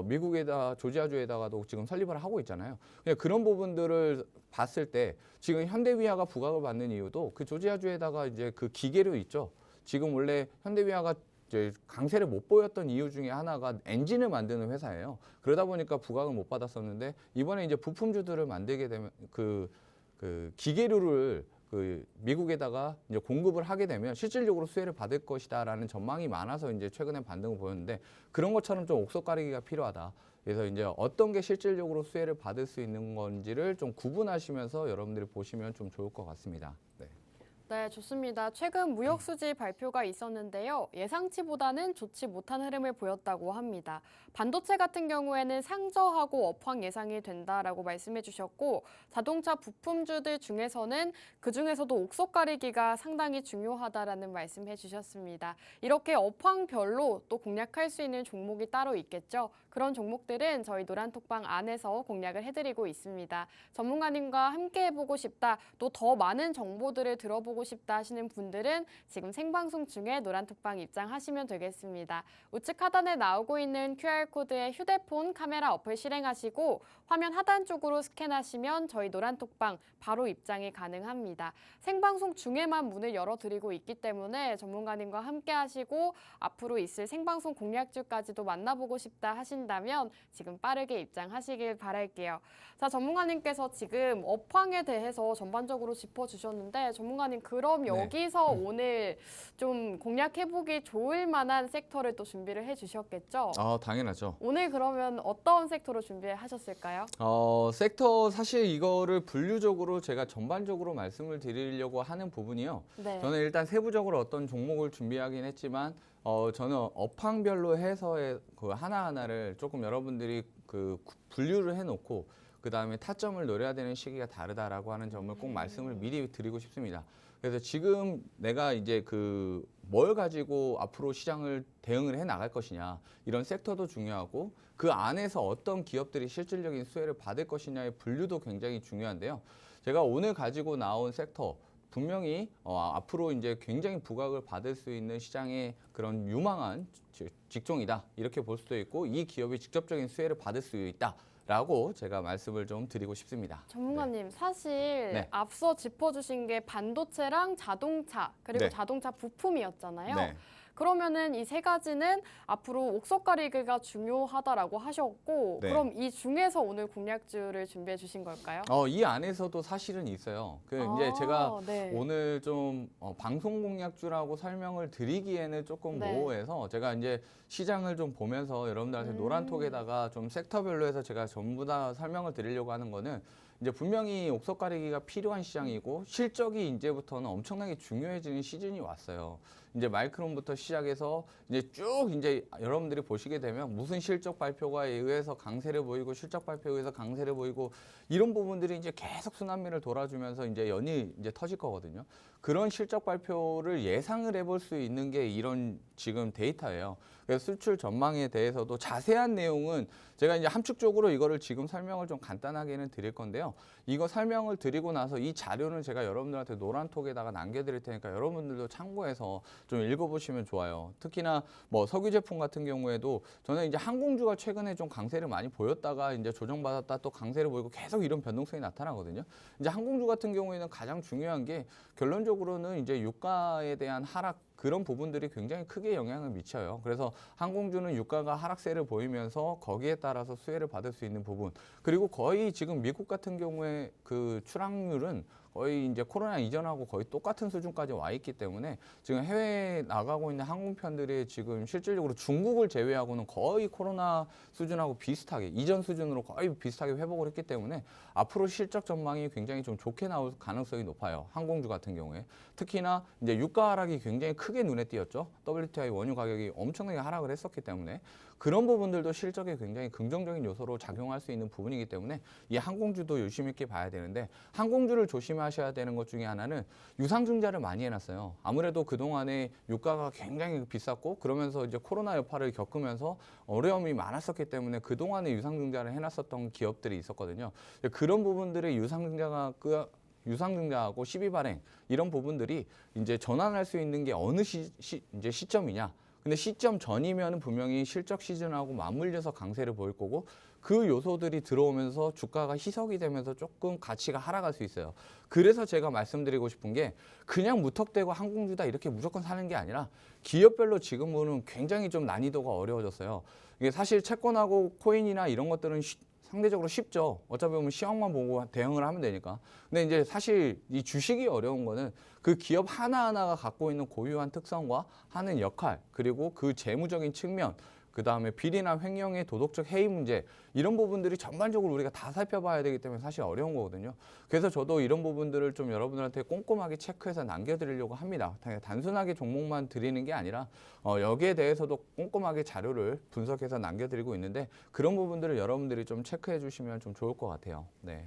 S2: 미국에다 조지아주에다가도 지금 설립을 하고 있잖아요. 그냥 그런 부분들을 봤을 때 지금 현대위아가 부각을 받는 이유도 그 조지아주에다가 이제 그 기계류 있죠. 지금 원래 현대위아가 이제 강세를 못 보였던 이유 중에 하나가 엔진을 만드는 회사예요. 그러다 보니까 부각을 못 받았었는데 이번에 이제 부품주들을 만들게 되면 그 기계류를 그 미국에다가 이제 공급을 하게 되면 실질적으로 수혜를 받을 것이다라는 전망이 많아서 이제 최근에 반등을 보였는데 그런 것처럼 좀 옥석 가리기가 필요하다. 그래서 이제 어떤 게 실질적으로 수혜를 받을 수 있는 건지를 좀 구분하시면서 여러분들이 보시면 좀 좋을 것 같습니다. 네.
S1: 네, 좋습니다. 최근 무역 수지 발표가 있었는데요. 예상치보다는 좋지 못한 흐름을 보였다고 합니다. 반도체 같은 경우에는 상저하고 업황 예상이 된다라고 말씀해 주셨고 자동차 부품주들 중에서는 그중에서도 옥석 가리기가 상당히 중요하다라는 말씀해 주셨습니다. 이렇게 업황별로 또 공략할 수 있는 종목이 따로 있겠죠. 그런 종목들은 저희 노란톡방 안에서 공략을 해드리고 있습니다. 전문가님과 함께 해보고 싶다, 또 더 많은 정보들을 들어보고 싶다 하시는 분들은 지금 생방송 중에 노란톡방 입장하시면 되겠습니다. 우측 하단에 나오고 있는 QR코드에 휴대폰 카메라 어플 실행하시고 화면 하단 쪽으로 스캔하시면 저희 노란톡방 바로 입장이 가능합니다. 생방송 중에만 문을 열어드리고 있기 때문에 전문가님과 함께 하시고 앞으로 있을 생방송 공략주까지도 만나보고 싶다 하신다면 지금 빠르게 입장하시길 바랄게요. 자, 전문가님께서 지금 업황에 대해서 전반적으로 짚어주셨는데 전문가님 그럼
S2: 네.
S1: 여기서 오늘 좀 공략해보기 좋을 만한 섹터를 또 준비를 해주셨겠죠?
S2: 당연하죠.
S1: 오늘 그러면 어떤 섹터로 준비하셨을까요?
S2: 섹터 사실 이거를 분류적으로 제가 전반적으로 말씀을 드리려고 하는 부분이요.
S1: 네.
S2: 저는 일단 세부적으로 어떤 종목을 준비하긴 했지만 저는 업황별로 해서 그 하나하나를 조금 여러분들이 그 분류를 해놓고 그 다음에 타점을 노려야 되는 시기가 다르다라고 하는 점을 꼭 말씀을 미리 드리고 싶습니다. 그래서 지금 내가 이제 그 뭘 가지고 앞으로 시장을 대응을 해 나갈 것이냐 이런 섹터도 중요하고 그 안에서 어떤 기업들이 실질적인 수혜를 받을 것이냐의 분류도 굉장히 중요한데요. 제가 오늘 가지고 나온 섹터 분명히 앞으로 이제 굉장히 부각을 받을 수 있는 시장의 그런 유망한 직종이다 이렇게 볼 수도 있고 이 기업이 직접적인 수혜를 받을 수 있다. 라고 제가 말씀을 좀 드리고 싶습니다.
S1: 전문가님, 사실
S2: 네.
S1: 앞서 짚어주신 게 반도체랑 자동차, 그리고
S2: 네.
S1: 자동차 부품이었잖아요.
S2: 네.
S1: 그러면은 이 세 가지는 앞으로 옥석 가리기가 중요하다라고 하셨고,
S2: 네.
S1: 그럼 이 중에서 오늘 공략주를 준비해 주신 걸까요?
S2: 이 안에서도 사실은 있어요. 이제 제가
S1: 네.
S2: 오늘 좀 방송 공략주라고 설명을 드리기에는 조금
S1: 네.
S2: 모호해서 제가 이제 시장을 좀 보면서 여러분들한테 노란톡에다가 좀 섹터별로 해서 제가 전부 다 설명을 드리려고 하는 거는 이제 분명히 옥석 가리기가 필요한 시장이고 실적이 이제부터는 엄청나게 중요해지는 시즌이 왔어요. 이제 마이크론부터 시작해서 이제 쭉 이제 여러분들이 보시게 되면 무슨 실적 발표가 의해서 강세를 보이고 실적 발표에 의해서 강세를 보이고 이런 부분들이 이제 계속 순환미를 돌아주면서 이제 연이 이제 터질 거거든요. 그런 실적 발표를 예상을 해볼 수 있는 게 이런 지금 데이터예요. 그래서 수출 전망에 대해서도 자세한 내용은 제가 이제 함축적으로 이거를 지금 설명을 좀 간단하게는 드릴 건데요. 이거 설명을 드리고 나서 이 자료는 제가 여러분들한테 노란톡에다가 남겨드릴 테니까 여러분들도 참고해서 좀 읽어보시면 좋아요. 특히나 뭐 석유 제품 같은 경우에도 저는 이제 항공주가 최근에 좀 강세를 많이 보였다가 이제 조정받았다 또 강세를 보이고 계속 이런 변동성이 나타나거든요. 이제 항공주 같은 경우에는 가장 중요한 게 결론적으로는 이제 유가에 대한 하락 그런 부분들이 굉장히 크게 영향을 미쳐요. 그래서 항공주는 유가가 하락세를 보이면서 거기에 따라서 수혜를 받을 수 있는 부분. 그리고 거의 지금 미국 같은 경우에 그 출항률은 거의 이제 코로나 이전하고 거의 똑같은 수준까지 와 있기 때문에 지금 해외에 나가고 있는 항공편들이 지금 실질적으로 중국을 제외하고는 거의 코로나 수준하고 비슷하게 이전 수준으로 거의 비슷하게 회복을 했기 때문에 앞으로 실적 전망이 굉장히 좀 좋게 나올 가능성이 높아요. 항공주 같은 경우에. 특히나 이제 유가 하락이 굉장히 크게 눈에 띄었죠. WTI 원유 가격이 엄청나게 하락을 했었기 때문에 그런 부분들도 실적에 굉장히 긍정적인 요소로 작용할 수 있는 부분이기 때문에 이 항공주도 유심 있게 봐야 되는데 항공주를 조심하셔야 되는 것 중에 하나는 유상증자를 많이 해놨어요. 아무래도 그동안에 유가가 굉장히 비쌌고 그러면서 이제 코로나 여파를 겪으면서 어려움이 많았었기 때문에 그동안에 유상증자를 해놨었던 기업들이 있었거든요. 그런 부분들의 유상증자하고 시비 발행 이런 부분들이 이제 전환할 수 있는 게 어느 이제 시점이냐. 근데 시점 전이면 분명히 실적 시즌하고 맞물려서 강세를 보일 거고 그 요소들이 들어오면서 주가가 희석이 되면서 조금 가치가 하락할 수 있어요. 그래서 제가 말씀드리고 싶은 게 그냥 무턱대고 항공주다 이렇게 무조건 사는 게 아니라 기업별로 지금은 굉장히 좀 난이도가 어려워졌어요. 이게 사실 채권하고 코인이나 이런 것들은 상대적으로 쉽죠. 어차피 보면 시황만 보고 대응을 하면 되니까. 근데 이제 사실 이 주식이 어려운 거는 그 기업 하나하나가 갖고 있는 고유한 특성과 하는 역할, 그리고 그 재무적인 측면, 그다음에 비리나 횡령의 도덕적 해이 문제 이런 부분들이 전반적으로 우리가 다 살펴봐야 되기 때문에 사실 어려운 거거든요. 그래서 저도 이런 부분들을 좀 여러분들한테 꼼꼼하게 체크해서 남겨드리려고 합니다. 단순하게 종목만 드리는 게 아니라 여기에 대해서도 꼼꼼하게 자료를 분석해서 남겨드리고 있는데 그런 부분들을 여러분들이 좀 체크해 주시면 좀 좋을 것 같아요. 네.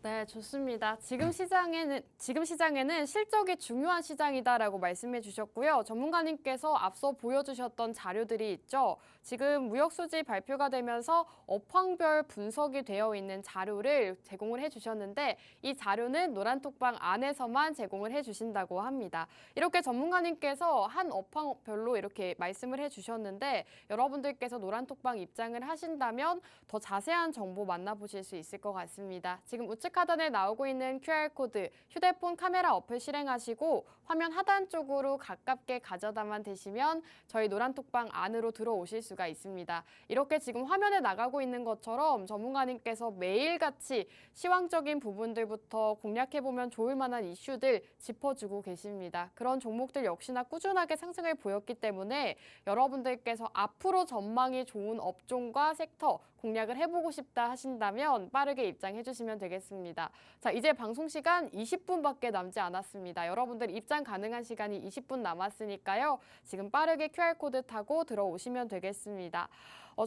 S1: 네, 좋습니다. 지금 시장에는 실적이 중요한 시장이다라고 말씀해 주셨고요. 전문가님께서 앞서 보여주셨던 자료들이 있죠. 지금 무역수지 발표가 되면서 업황별 분석이 되어 있는 자료를 제공을 해주셨는데 이 자료는 노란톡방 안에서만 제공을 해주신다고 합니다. 이렇게 전문가님께서 한 업황별로 이렇게 말씀을 해주셨는데 여러분들께서 노란톡방 입장을 하신다면 더 자세한 정보 만나보실 수 있을 것 같습니다. 지금 우측 하단에 나오고 있는 QR코드, 휴대폰 카메라 어플 실행하시고 화면 하단 쪽으로 가깝게 가져다만 대시면 저희 노란톡방 안으로 들어오실 수가 있습니다. 이렇게 지금 화면에 나가고 있는 것처럼 전문가님께서 매일같이 시황적인 부분들부터 공략해보면 좋을 만한 이슈들 짚어주고 계십니다. 그런 종목들 역시나 꾸준하게 상승을 보였기 때문에 여러분들께서 앞으로 전망이 좋은 업종과 섹터 공략을 해보고 싶다 하신다면 빠르게 입장해 주시면 되겠습니다. 자, 이제 방송 시간 20분밖에 남지 않았습니다. 여러분들 입장 가능한 시간이 20분 남았으니까요. 지금 빠르게 QR코드 타고 들어오시면 되겠습니다.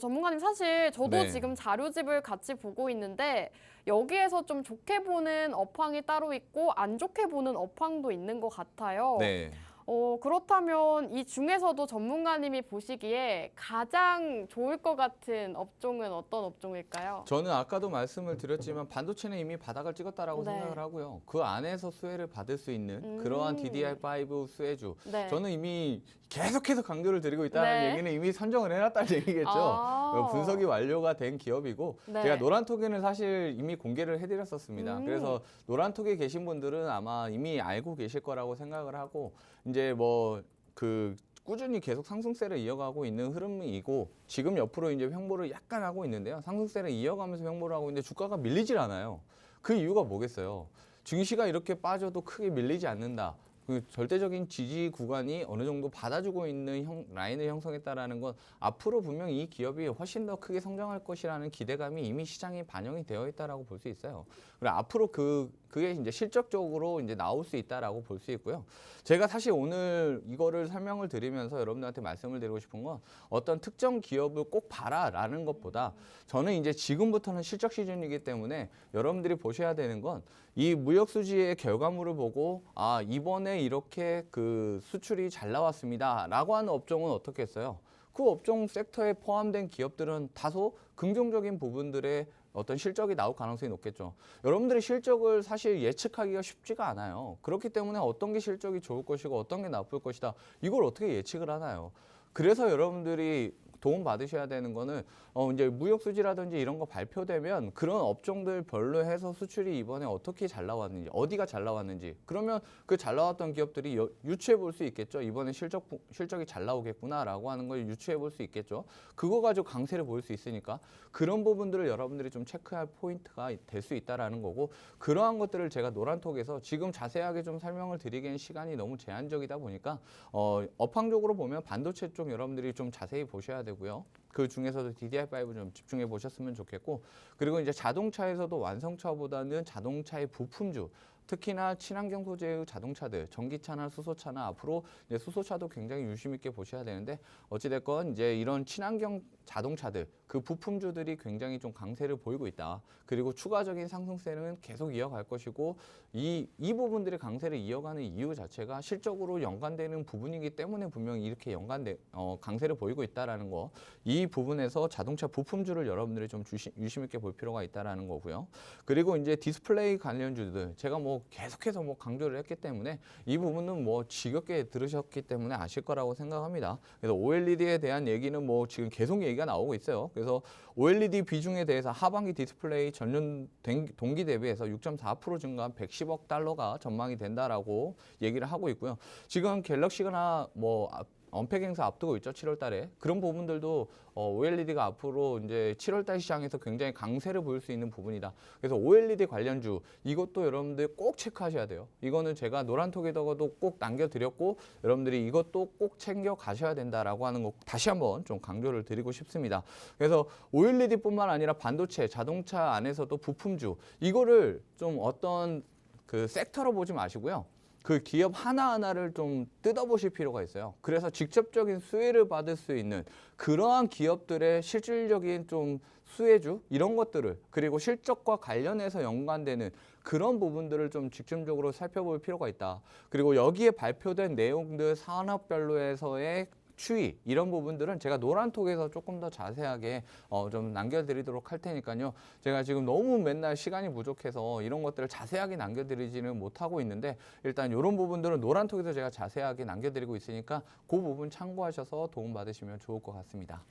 S1: 전문가님 사실 저도
S2: 네.
S1: 지금 자료집을 같이 보고 있는데 여기에서 좀 좋게 보는 업황이 따로 있고 안 좋게 보는 업황도 있는 것 같아요.
S2: 네.
S1: 그렇다면 이 중에서도 전문가님이 보시기에 가장 좋을 것 같은 업종은 어떤 업종일까요?
S2: 저는 아까도 말씀을 드렸지만 반도체는 이미 바닥을 찍었다라고
S1: 네.
S2: 생각을 하고요. 그 안에서 수혜를 받을 수 있는 그러한 DDR5 수혜주.
S1: 네.
S2: 저는 이미 계속해서 강조를 드리고 있다는
S1: 네.
S2: 얘기는 이미 선정을 해놨다는 얘기겠죠.
S1: 아.
S2: 분석이 완료가 된 기업이고
S1: 네.
S2: 제가 노란톡에는 사실 이미 공개를 해드렸었습니다.
S1: 음.
S2: 그래서 노란톡에 계신 분들은 아마 이미 알고 계실 거라고 생각을 하고 이제 뭐 꾸준히 계속 상승세를 이어가고 있는 흐름이고 지금 옆으로 이제 횡보를 약간 하고 있는데요. 상승세를 이어가면서 횡보를 하고 있는데 주가가 밀리질 않아요. 그 이유가 뭐겠어요? 증시가 이렇게 빠져도 크게 밀리지 않는다. 그 절대적인 지지 구간이 어느 정도 받아주고 있는 라인을 형성했다라는 건 앞으로 분명 이 기업이 훨씬 더 크게 성장할 것이라는 기대감이 이미 시장에 반영이 되어 있다라고 볼 수 있어요. 그리고 앞으로 그게 이제 실적적으로 이제 나올 수 있다라고 볼 수 있고요. 제가 사실 오늘 이거를 설명을 드리면서 여러분들한테 말씀을 드리고 싶은 건 어떤 특정 기업을 꼭 봐라라는 것보다 저는 이제 지금부터는 실적 시즌이기 때문에 여러분들이 보셔야 되는 건 이 무역 수지의 결과물을 보고 아 이번에 이렇게 그 수출이 잘 나왔습니다라고 하는 업종은 어떻게 했어요? 그 업종 섹터에 포함된 기업들은 다소 긍정적인 부분들의 어떤 실적이 나올 가능성이 높겠죠. 여러분들의 실적을 사실 예측하기가 쉽지가 않아요. 그렇기 때문에 어떤 게 실적이 좋을 것이고 어떤 게 나쁠 것이다. 이걸 어떻게 예측을 하나요? 그래서 여러분들이 도움 받으셔야 되는 거는 이제 무역 수지라든지 이런 거 발표되면 그런 업종들 별로 해서 수출이 이번에 어떻게 잘 나왔는지, 어디가 잘 나왔는지 그러면 그 잘 나왔던 기업들이 유추해 볼 수 있겠죠. 이번에 실적이 잘 나오겠구나라고 하는 걸 유추해 볼 수 있겠죠. 그거 가지고 강세를 보일 수 있으니까 그런 부분들을 여러분들이 좀 체크할 포인트가 될 수 있다라는 거고 그러한 것들을 제가 노란톡에서 지금 자세하게 좀 설명을 드리기엔 시간이 너무 제한적이다 보니까 업황적으로 보면 반도체 쪽 여러분들이 좀 자세히 보셔야 되고요. 그 중에서도 DDI5 좀 집중해 보셨으면 좋겠고, 그리고 이제 자동차에서도 완성차보다는 자동차의 부품주, 특히나 친환경 소재의 자동차들, 전기차나 수소차나 앞으로 이제 수소차도 굉장히 유심 있게 보셔야 되는데, 어찌됐건 이제 이런 친환경 자동차들, 그 부품주들이 굉장히 좀 강세를 보이고 있다. 그리고 추가적인 상승세는 계속 이어갈 것이고, 이 부분들의 강세를 이어가는 이유 자체가 실적으로 연관되는 부분이기 때문에 분명히 이렇게 강세를 보이고 있다라는 거, 이 부분에서 자동차 부품주를 여러분들이 좀 유심 있게 볼 필요가 있다라는 거고요. 그리고 이제 디스플레이 관련주들, 제가 뭐 계속해서 뭐 강조를 했기 때문에 이 부분은 뭐 지겹게 들으셨기 때문에 아실 거라고 생각합니다. 그래서 OLED에 대한 얘기는 뭐 지금 계속 얘기가 나오고 있어요. 그래서 OLED 비중에 대해서 하반기 디스플레이 전년 동기 대비해서 6.4% 증가한 110억 달러가 전망이 된다라고 얘기를 하고 있고요. 지금 갤럭시가 뭐 언팩 행사 앞두고 있죠. 7월 달에. 그런 부분들도 OLED가 앞으로 이제 7월 달 시장에서 굉장히 강세를 보일 수 있는 부분이다. 그래서 OLED 관련주, 이것도 여러분들 꼭 체크하셔야 돼요. 이거는 제가 노란톡에다가도 꼭 남겨드렸고, 여러분들이 이것도 꼭 챙겨 가셔야 된다라고 하는 거 다시 한번 좀 강조를 드리고 싶습니다. 그래서 OLED뿐만 아니라 반도체, 자동차 안에서도 부품주, 이거를 좀 어떤 그 섹터로 보지 마시고요. 그 기업 하나하나를 좀 뜯어보실 필요가 있어요. 그래서 직접적인 수혜를 받을 수 있는 그러한 기업들의 실질적인 좀 수혜주 이런 것들을, 그리고 실적과 관련해서 연관되는 그런 부분들을 좀 집중적으로 살펴볼 필요가 있다. 그리고 여기에 발표된 내용들 산업별로에서의 추이, 이런 부분들은 제가 노란톡에서 조금 더 자세하게 좀 남겨드리도록 할 테니까요. 제가 지금 너무 맨날 시간이 부족해서 이런 것들을 자세하게 남겨드리지는 못하고 있는데, 일단 이런 부분들은 노란톡에서 제가 자세하게 남겨드리고 있으니까 그 부분 참고하셔서 도움받으시면 좋을 것 같습니다.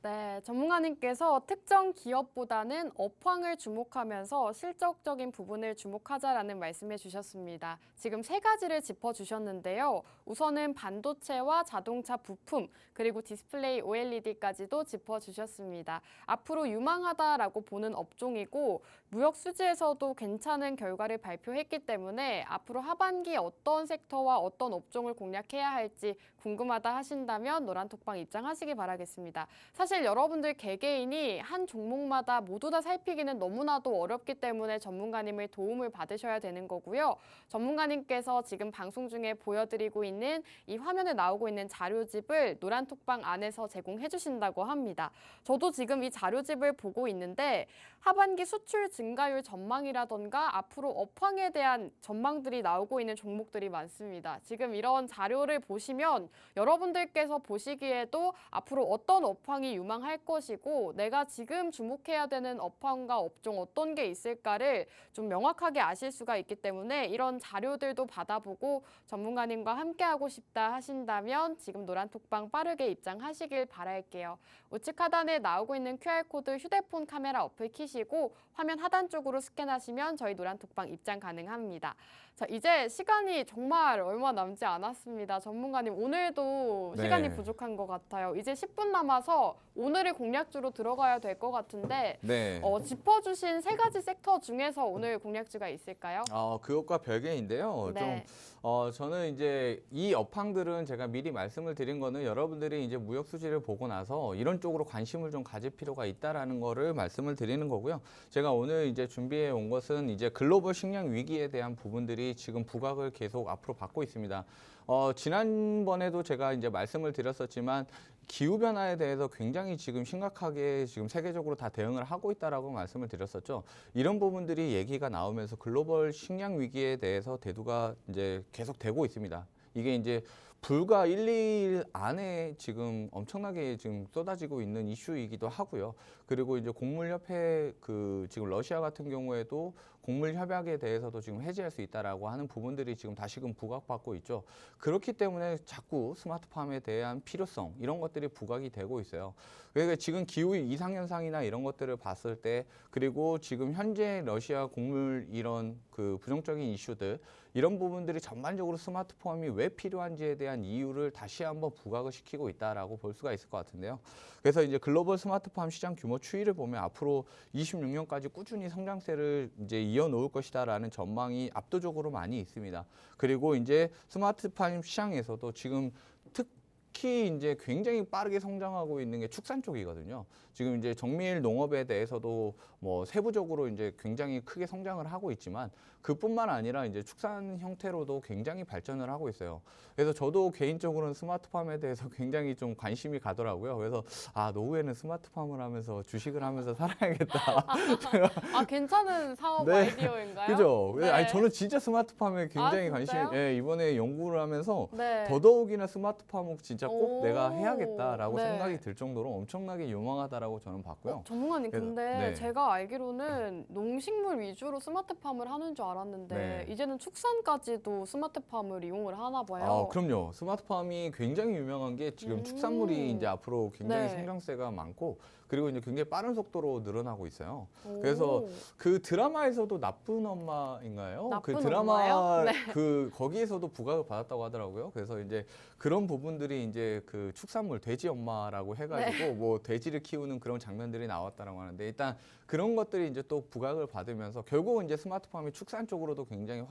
S1: 네, 전문가님께서 특정 기업보다는 업황을 주목하면서 실적적인 부분을 주목하자라는 말씀해 주셨습니다. 지금 세 가지를 짚어주셨는데요. 우선은 반도체와 자동차 부품, 그리고 디스플레이 OLED까지도 짚어주셨습니다. 앞으로 유망하다라고 보는 업종이고, 무역 수지에서도 괜찮은 결과를 발표했기 때문에 앞으로 하반기 어떤 섹터와 어떤 업종을 공략해야 할지 궁금하다 하신다면 노란톡방 입장하시기 바라겠습니다. 사실 여러분들 개개인이 한 종목마다 모두 다 살피기는 너무나도 어렵기 때문에 전문가님의 도움을 받으셔야 되는 거고요. 전문가님께서 지금 방송 중에 보여드리고 있는 이 화면에 나오고 있는 자료집을 노란톡방 안에서 제공해 주신다고 합니다. 저도 지금 이 자료집을 보고 있는데 하반기 수출 증가율 전망이라던가 앞으로 업황에 대한 전망들이 나오고 있는 종목들이 많습니다. 지금 이런 자료를 보시면 여러분들께서 보시기에도 앞으로 어떤 업황이 유망할 것이고 내가 지금 주목해야 되는 업황과 업종 어떤 게 있을까를 좀 명확하게 아실 수가 있기 때문에 이런 자료들도 받아보고 전문가님과 함께하고 싶다 하신다면 지금 노란톡방 빠르게 입장하시길 바랄게요. 우측 하단에 나오고 있는 QR코드 휴대폰 카메라 어플 키시고 화면 하단 쪽으로 스캔하시면 저희 노란톡방 입장 가능합니다. 자, 이제 시간이 정말 얼마 남지 않았습니다. 전문가님, 오늘도
S2: 네.
S1: 시간이 부족한 것 같아요. 이제 10분 남아서 오늘의 공략주로 들어가야 될 것 같은데
S2: 네.
S1: 짚어주신 세 가지 섹터 중에서 오늘 공략주가 있을까요?
S2: 그것과 별개인데요.
S1: 네.
S2: 저는 이제 이 업황들은 제가 미리 말씀을 드린 거는 여러분들이 이제 무역 수지를 보고 나서 이런 쪽으로 관심을 좀 가질 필요가 있다라는 거를 말씀을 드리는 거고요. 제가 오늘 이제 준비해 온 것은 이제 글로벌 식량 위기에 대한 부분들이 지금 부각을 계속 앞으로 받고 있습니다. 지난번에도 제가 이제 말씀을 드렸었지만 기후변화에 대해서 굉장히 지금 심각하게 지금 세계적으로 다 대응을 하고 있다라고 말씀을 드렸었죠. 이런 부분들이 얘기가 나오면서 글로벌 식량 위기에 대해서 대두가 이제 계속 되고 있습니다. 이게 이제 불과 1, 2일 안에 지금 엄청나게 지금 쏟아지고 있는 이슈이기도 하고요. 그리고 이제 곡물협회 지금 러시아 같은 경우에도 곡물 협약에 대해서도 지금 해지할 수 있다라고 하는 부분들이 지금 다시금 부각받고 있죠. 그렇기 때문에 자꾸 스마트팜에 대한 필요성 이런 것들이 부각이 되고 있어요. 그러니까 지금 기후 이상현상이나 이런 것들을 봤을 때, 그리고 지금 현재 러시아 곡물 이런 부정적인 이슈들, 이런 부분들이 전반적으로 스마트팜이 왜 필요한지에 대한 이유를 다시 한번 부각을 시키고 있다라고 볼 수가 있을 것 같은데요. 그래서 이제 글로벌 스마트팜 시장 규모 추이를 보면 앞으로 26년까지 꾸준히 성장세를 이제 이어놓을 것이다라는 전망이 압도적으로 많이 있습니다. 그리고 이제 스마트팜 시장에서도 지금 특히 이제 굉장히 빠르게 성장하고 있는 게 축산 쪽이거든요. 지금 이제 정밀 농업에 대해서도 뭐 세부적으로 이제 굉장히 크게 성장을 하고 있지만 그뿐만 아니라 이제 축산 형태로도 굉장히 발전을 하고 있어요. 그래서 저도 개인적으로는 스마트팜에 대해서 굉장히 좀 관심이 가더라고요. 그래서 노후에는 스마트팜을 하면서 주식을 하면서 살아야겠다.
S1: 괜찮은 사업
S2: 네.
S1: 아이디어인가요?
S2: 그죠?
S1: 네.
S2: 아니 저는 진짜 스마트팜에 굉장히
S1: 진짜요?
S2: 이번에 연구를 하면서
S1: 네.
S2: 더더욱이나 스마트팜을 진짜 꼭
S1: 오.
S2: 내가 해야겠다라고
S1: 네.
S2: 생각이 들 정도로 엄청나게 유망하다라고 저는 봤고요.
S1: 전문가님,
S2: 그래서-
S1: 근데
S2: 네.
S1: 제가 알기로는 농식물 위주로 스마트팜을 하는 줄 알았는데
S2: 네.
S1: 이제는 축산까지도 스마트팜을 이용을 하나 봐요.
S2: 그럼요. 스마트팜이 굉장히 유명한 게 지금 축산물이 이제 앞으로 굉장히
S1: 네.
S2: 성장세가 많고 그리고 이제 굉장히 빠른 속도로 늘어나고 있어요.
S1: 오.
S2: 그래서 그 드라마에서도 나쁜 엄마인가요? 그
S1: 나쁜
S2: 드라마
S1: 엄마요? 네.
S2: 거기에서도 부각을 받았다고 하더라고요. 그래서 이제 그런 부분들이 이제 그 축산물 돼지 엄마라고 해가지고
S1: 네.
S2: 뭐 돼지를 키우는 그런 장면들이 나왔다라고 하는데 일단 그런 것들이 이제 또 부각을 받으면서 결국은 이제 스마트팜이 축산 쪽으로도 굉장히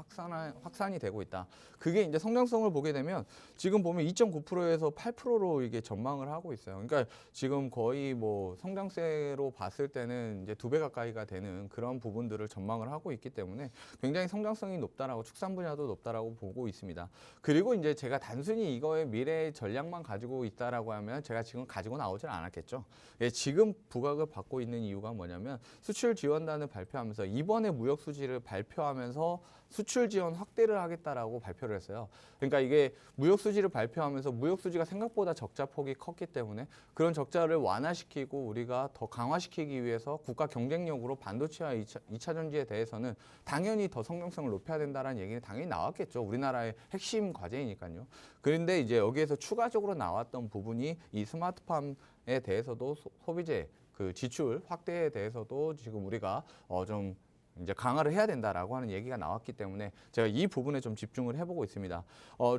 S2: 확산이 되고 있다. 그게 이제 성장성을 보게 되면 지금 보면 2.9%에서 8%로 이게 전망을 하고 있어요. 그러니까 지금 거의 뭐 성장세로 봤을 때는 이제 2배 가까이가 되는 그런 부분들을 전망을 하고 있기 때문에 굉장히 성장성이 높다라고 축산 분야도 높다라고 보고 있습니다. 그리고 이제 제가 단순히 이거의 미래 전략만 가지고 있다라고 하면 제가 지금 가지고 나오질 않았겠죠. 예, 지금 부각을 받고 있는 이유가 뭐냐면 수출 지원단을 발표하면서 이번에 무역 수지를 발표하면서 수출 지원 확대를 하겠다라고 발표를 했어요. 그러니까 이게 무역 수지를 발표하면서 무역 수지가 생각보다 적자 폭이 컸기 때문에 그런 적자를 완화시키고 우리가 더 강화시키기 위해서 국가 경쟁력으로 반도체와 2차 전지에 대해서는 당연히 더 성장성을 높여야 된다는 얘기는 당연히 나왔겠죠. 우리나라의 핵심 과제이니까요. 그런데 이제 여기에서 추가적으로 나왔던 부분이 이 스마트팜에 대해서도 소비재 그 지출 확대에 대해서도 지금 우리가 좀 이제 강화를 해야 된다라고 하는 얘기가 나왔기 때문에 제가 이 부분에 좀 집중을 해보고 있습니다.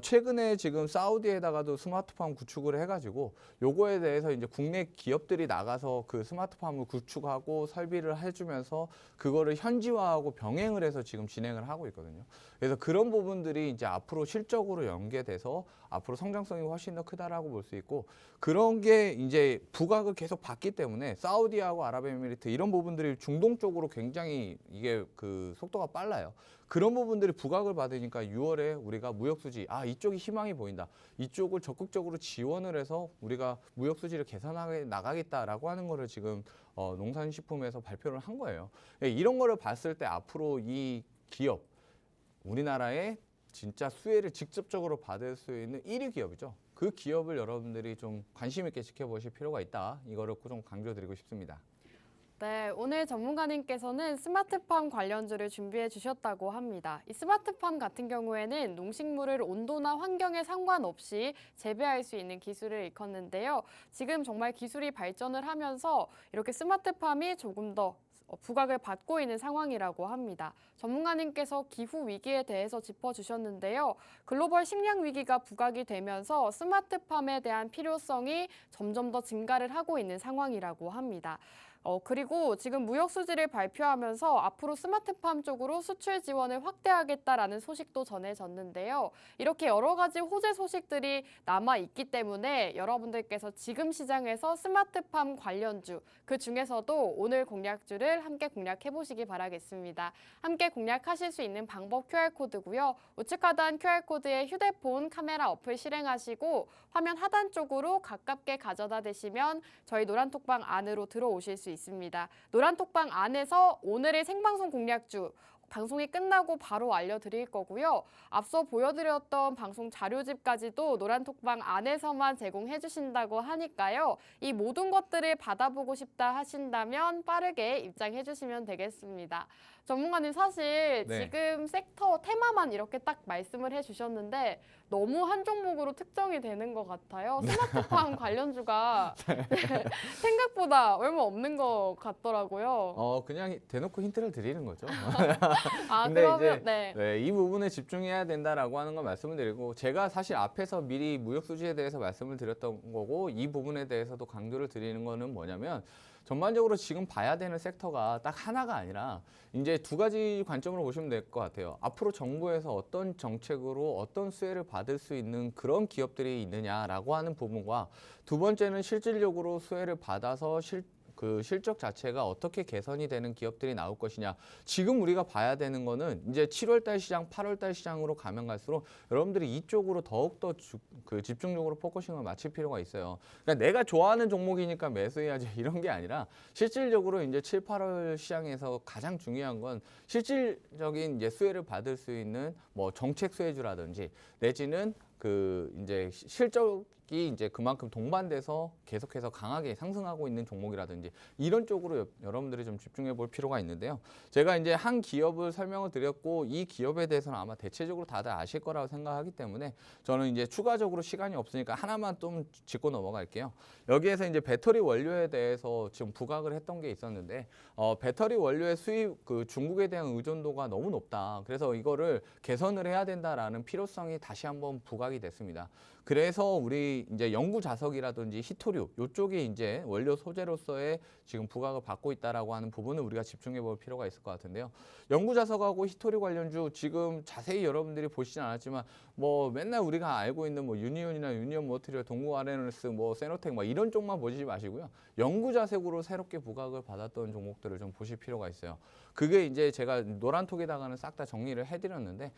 S2: 최근에 지금 사우디에다가도 스마트팜 구축을 해가지고 요거에 대해서 이제 국내 기업들이 나가서 그 스마트팜을 구축하고 설비를 해주면서 그거를 현지화하고 병행을 해서 지금 진행을 하고 있거든요. 그래서 그런 부분들이 이제 앞으로 실적으로 연계돼서 앞으로 성장성이 훨씬 더 크다라고 볼 수 있고 그런 게 이제 부각을 계속 받기 때문에 사우디하고 아랍에미리트 이런 부분들이 중동 쪽으로 굉장히 이게 그 속도가 빨라요. 그런 부분들이 부각을 받으니까 6월에 우리가 무역수지 이쪽이 희망이 보인다. 이쪽을 적극적으로 지원을 해서 우리가 무역수지를 개선하게 나가겠다라고 하는 거를 지금 농산식품에서 발표를 한 거예요. 이런 거를 봤을 때 앞으로 이 기업 우리나라의 진짜 수혜를 직접적으로 받을 수 있는 1위 기업이죠. 그 기업을 여러분들이 좀 관심 있게 지켜보실 필요가 있다. 이거를 좀 강조드리고 싶습니다.
S1: 네, 오늘 전문가님께서는 스마트팜 관련주를 준비해 주셨다고 합니다. 이 스마트팜 같은 경우에는 농식물을 온도나 환경에 상관없이 재배할 수 있는 기술을 일컫는데요. 지금 정말 기술이 발전을 하면서 이렇게 스마트팜이 조금 더 부각을 받고 있는 상황이라고 합니다. 전문가님께서 기후 위기에 대해서 짚어주셨는데요. 글로벌 식량 위기가 부각이 되면서 스마트팜에 대한 필요성이 점점 더 증가를 하고 있는 상황이라고 합니다. 그리고 지금 무역 수지를 발표하면서 앞으로 스마트팜 쪽으로 수출 지원을 확대하겠다라는 소식도 전해졌는데요. 이렇게 여러 가지 호재 소식들이 남아 있기 때문에 여러분들께서 지금 시장에서 스마트팜 관련주, 그 중에서도 오늘 공략주를 함께 공략해 보시기 바라겠습니다. 함께 공략하실 수 있는 방법 QR코드고요. 우측 하단 QR코드에 휴대폰 카메라 어플 실행하시고 화면 하단 쪽으로 가깝게 가져다 대시면 저희 노란톡방 안으로 들어오실 수 있습니다. 노란톡방 안에서 오늘의 생방송 공략주 방송이 끝나고 바로 알려드릴 거고요. 앞서 보여드렸던 방송 자료집까지도 노란톡방 안에서만 제공해 주신다고 하니까요. 이 모든 것들을 받아보고 싶다 하신다면 빠르게 입장해 주시면 되겠습니다. 전문가님 사실
S2: 네.
S1: 지금 섹터 테마만 이렇게 딱 말씀을 해주셨는데 너무 한 종목으로 특정이 되는 것 같아요. 스마트팜 관련주가 생각보다 얼마 없는 것 같더라고요.
S2: 그냥 대놓고 힌트를 드리는 거죠. 근데
S1: 그러면
S2: 이제 이 부분에 집중해야 된다라고 하는 걸 말씀을 드리고 제가 사실 앞에서 미리 무역 수지에 대해서 말씀을 드렸던 거고 이 부분에 대해서도 강조를 드리는 거는 뭐냐면 전반적으로 지금 봐야 되는 섹터가 딱 하나가 아니라 이제 두 가지 관점으로 보시면 될 것 같아요. 앞으로 정부에서 어떤 정책으로 어떤 수혜를 받을 수 있는 그런 기업들이 있느냐라고 하는 부분과 두 번째는 실질적으로 수혜를 받아서 그 실적 자체가 어떻게 개선이 되는 기업들이 나올 것이냐. 지금 우리가 봐야 되는 거는 이제 7월달 시장, 8월달 시장으로 가면 갈수록 여러분들이 이쪽으로 더욱더 집중적으로 포커싱을 맞출 필요가 있어요. 그러니까 내가 좋아하는 종목이니까 매수해야지 이런 게 아니라 실질적으로 이제 7, 8월 시장에서 가장 중요한 건 실질적인 이제 수혜를 받을 수 있는 뭐 정책 수혜주라든지 내지는 이제 실적이 이제 그만큼 동반돼서 계속해서 강하게 상승하고 있는 종목이라든지 이런 쪽으로 여러분들이 좀 집중해 볼 필요가 있는데요. 제가 이제 한 기업을 설명을 드렸고 이 기업에 대해서는 아마 대체적으로 다들 아실 거라고 생각하기 때문에 저는 이제 추가적으로 시간이 없으니까 하나만 좀 짚고 넘어갈게요. 여기에서 이제 배터리 원료에 대해서 지금 부각을 했던 게 있었는데 배터리 원료의 수입 중국에 대한 의존도가 너무 높다. 그래서 이거를 개선을 해야 된다라는 필요성이 다시 한번 부각이 됐습니다. 그래서 우리 이제 연구 자석이라든지 히토류 이쪽이 이제 원료 소재로서의 지금 부각을 받고 있다라고 하는 부분을 우리가 집중해 볼 필요가 있을 것 같은데요. 연구 자석하고 히토류 관련주 지금 자세히 여러분들이 보시진 않았지만 뭐 맨날 우리가 알고 있는 뭐 유니온이나 유니온 머티리얼, 동국 아레노스, 뭐 세노텍 뭐 이런 쪽만 보시지 마시고요. 연구 자석으로 새롭게 부각을 받았던 종목들을 좀 보실 필요가 있어요. 그게 이제 제가 노란톡에다가는 싹 다 정리를 해드렸는데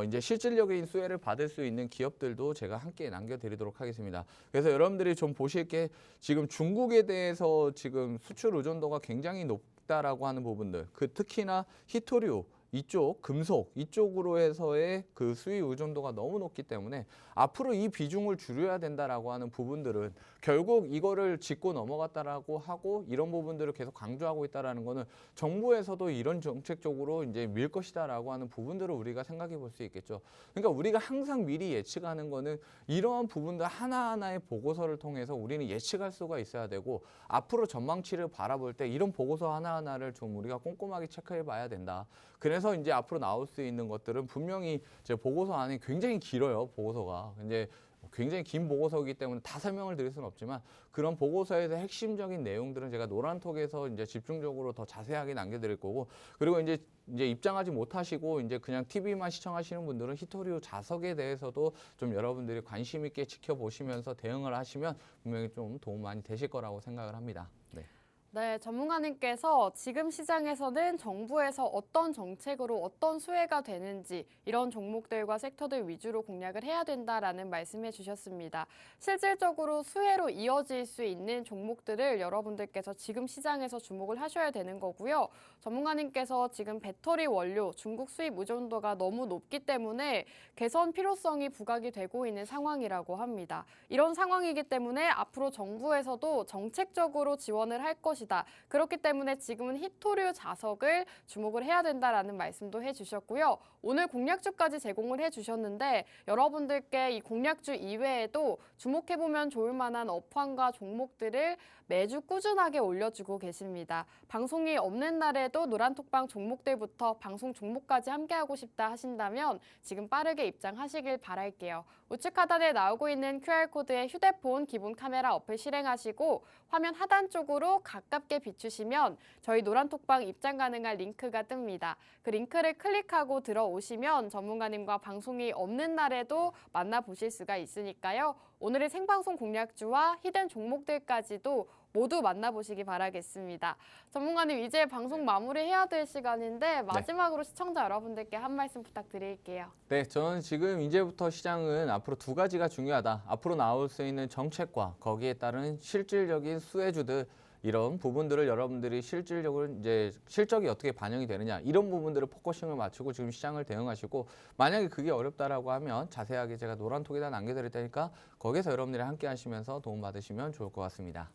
S2: 이제 실질적인 수혜를 받을 수 있는 기업들도 제가 함께 남겨드리도록 하겠습니다. 그래서 여러분들이 좀 보실 게 지금 중국에 대해서 지금 수출 의존도가 굉장히 높다라고 하는 부분들, 특히나 히토류 이쪽 금속 이쪽으로 해서의 그 수익 의존도가 너무 높기 때문에 앞으로 이 비중을 줄여야 된다라고 하는 부분들은 결국 이거를 짚고 넘어갔다라고 하고 이런 부분들을 계속 강조하고 있다라는 거는 정부에서도 이런 정책적으로 이제 밀 것이다라고 하는 부분들을 우리가 생각해 볼 수 있겠죠. 그러니까 우리가 항상 미리 예측하는 거는 이러한 부분들 하나하나의 보고서를 통해서 우리는 예측할 수가 있어야 되고 앞으로 전망치를 바라볼 때 이런 보고서 하나하나를 좀 우리가 꼼꼼하게 체크해 봐야 된다. 그래서 이제 앞으로 나올 수 있는 것들은 분명히 제 보고서 안에 굉장히 길어요. 보고서가. 이제 굉장히 긴 보고서이기 때문에 다 설명을 드릴 수는 없지만 그런 보고서에서 핵심적인 내용들은 제가 노란톡에서 이제 집중적으로 더 자세하게 남겨드릴 거고 그리고 이제 입장하지 못하시고 이제 그냥 TV만 시청하시는 분들은 히토리오 자석에 대해서도 좀 여러분들이 관심 있게 지켜보시면서 대응을 하시면 분명히 좀 도움 많이 되실 거라고 생각을 합니다. 네.
S1: 네, 전문가님께서 지금 시장에서는 정부에서 어떤 정책으로 어떤 수혜가 되는지 이런 종목들과 섹터들 위주로 공략을 해야 된다라는 말씀해 주셨습니다. 실질적으로 수혜로 이어질 수 있는 종목들을 여러분들께서 지금 시장에서 주목을 하셔야 되는 거고요. 전문가님께서 지금 배터리 원료 중국 수입 의존도가 너무 높기 때문에 개선 필요성이 부각이 되고 있는 상황이라고 합니다. 이런 상황이기 때문에 앞으로 정부에서도 정책적으로 지원을 할 것이다. 그렇기 때문에 지금은 히토류 자석을 주목을 해야 된다라는 말씀도 해주셨고요. 오늘 공략주까지 제공을 해주셨는데 여러분들께 이 공략주 이외에도 주목해보면 좋을 만한 업황과 종목들을 매주 꾸준하게 올려주고 계십니다. 방송이 없는 날에도 노란톡방 종목들부터 방송 종목까지 함께하고 싶다 하신다면 지금 빠르게 입장하시길 바랄게요. 우측 하단에 나오고 있는 QR코드에 휴대폰 기본 카메라 어플 실행하시고 화면 하단 쪽으로 가깝게 비추시면 저희 노란톡방 입장 가능한 링크가 뜹니다. 그 링크를 클릭하고 들어오시면 전문가님과 방송이 없는 날에도 만나보실 수가 있으니까요. 오늘의 생방송 공략주와 히든 종목들까지도 모두 만나보시기 바라겠습니다. 전문가님 이제 방송 마무리해야 될 시간인데 마지막으로 시청자 여러분들께 한 말씀 부탁드릴게요.
S2: 네, 저는 지금 이제부터 시장은 앞으로 두 가지가 중요하다. 앞으로 나올 수 있는 정책과 거기에 따른 실질적인 수혜주들 이런 부분들을 여러분들이 실질적으로 이제 실적이 어떻게 반영이 되느냐 이런 부분들을 포커싱을 맞추고 지금 시장을 대응하시고 만약에 그게 어렵다라고 하면 자세하게 제가 노란톡에다 남겨드릴 테니까 거기서 여러분들이 함께 하시면서 도움 받으시면 좋을 것 같습니다.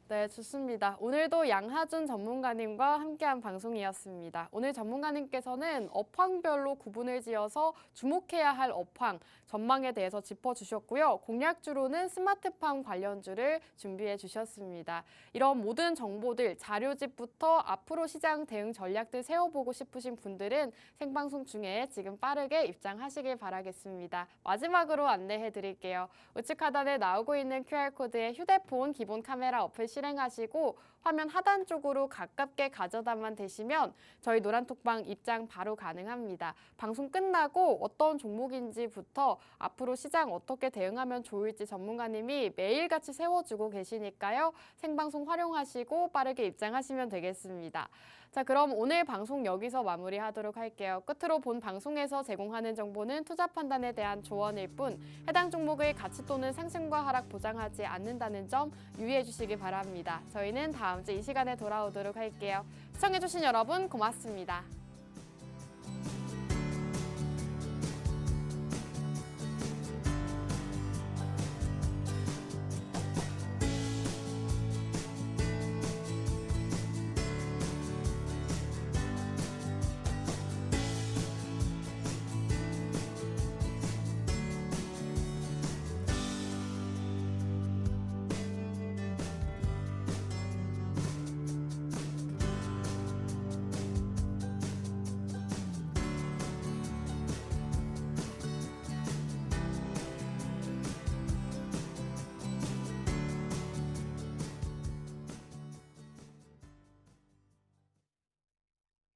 S1: 네, 좋습니다. 오늘도 양하준 전문가님과 함께한 방송이었습니다. 오늘 전문가님께서는 업황별로 구분을 지어서 주목해야 할 업황, 전망에 대해서 짚어주셨고요. 공략주로는 스마트팜 관련주를 준비해 주셨습니다. 이런 모든 정보들, 자료집부터 앞으로 시장 대응 전략들 세워보고 싶으신 분들은 생방송 중에 지금 빠르게 입장하시길 바라겠습니다. 마지막으로 안내해 드릴게요. 우측 하단에 나오고 있는 QR코드에 휴대폰 기본 카메라 어플 실행하시고 화면 하단 쪽으로 가깝게 가져다만 대시면 저희 노란톡방 입장 바로 가능합니다. 방송 끝나고 어떤 종목인지부터 앞으로 시장 어떻게 대응하면 좋을지 전문가님이 매일같이 세워주고 계시니까요. 생방송 활용하시고 빠르게 입장하시면 되겠습니다. 자, 그럼 오늘 방송 여기서 마무리하도록 할게요. 끝으로 본 방송에서 제공하는 정보는 투자 판단에 대한 조언일 뿐 해당 종목의 가치 또는 상승과 하락 보장하지 않는다는 점 유의해 주시기 바랍니다. 저희는 다음 주 이 시간에 돌아오도록 할게요. 시청해주신 여러분 고맙습니다.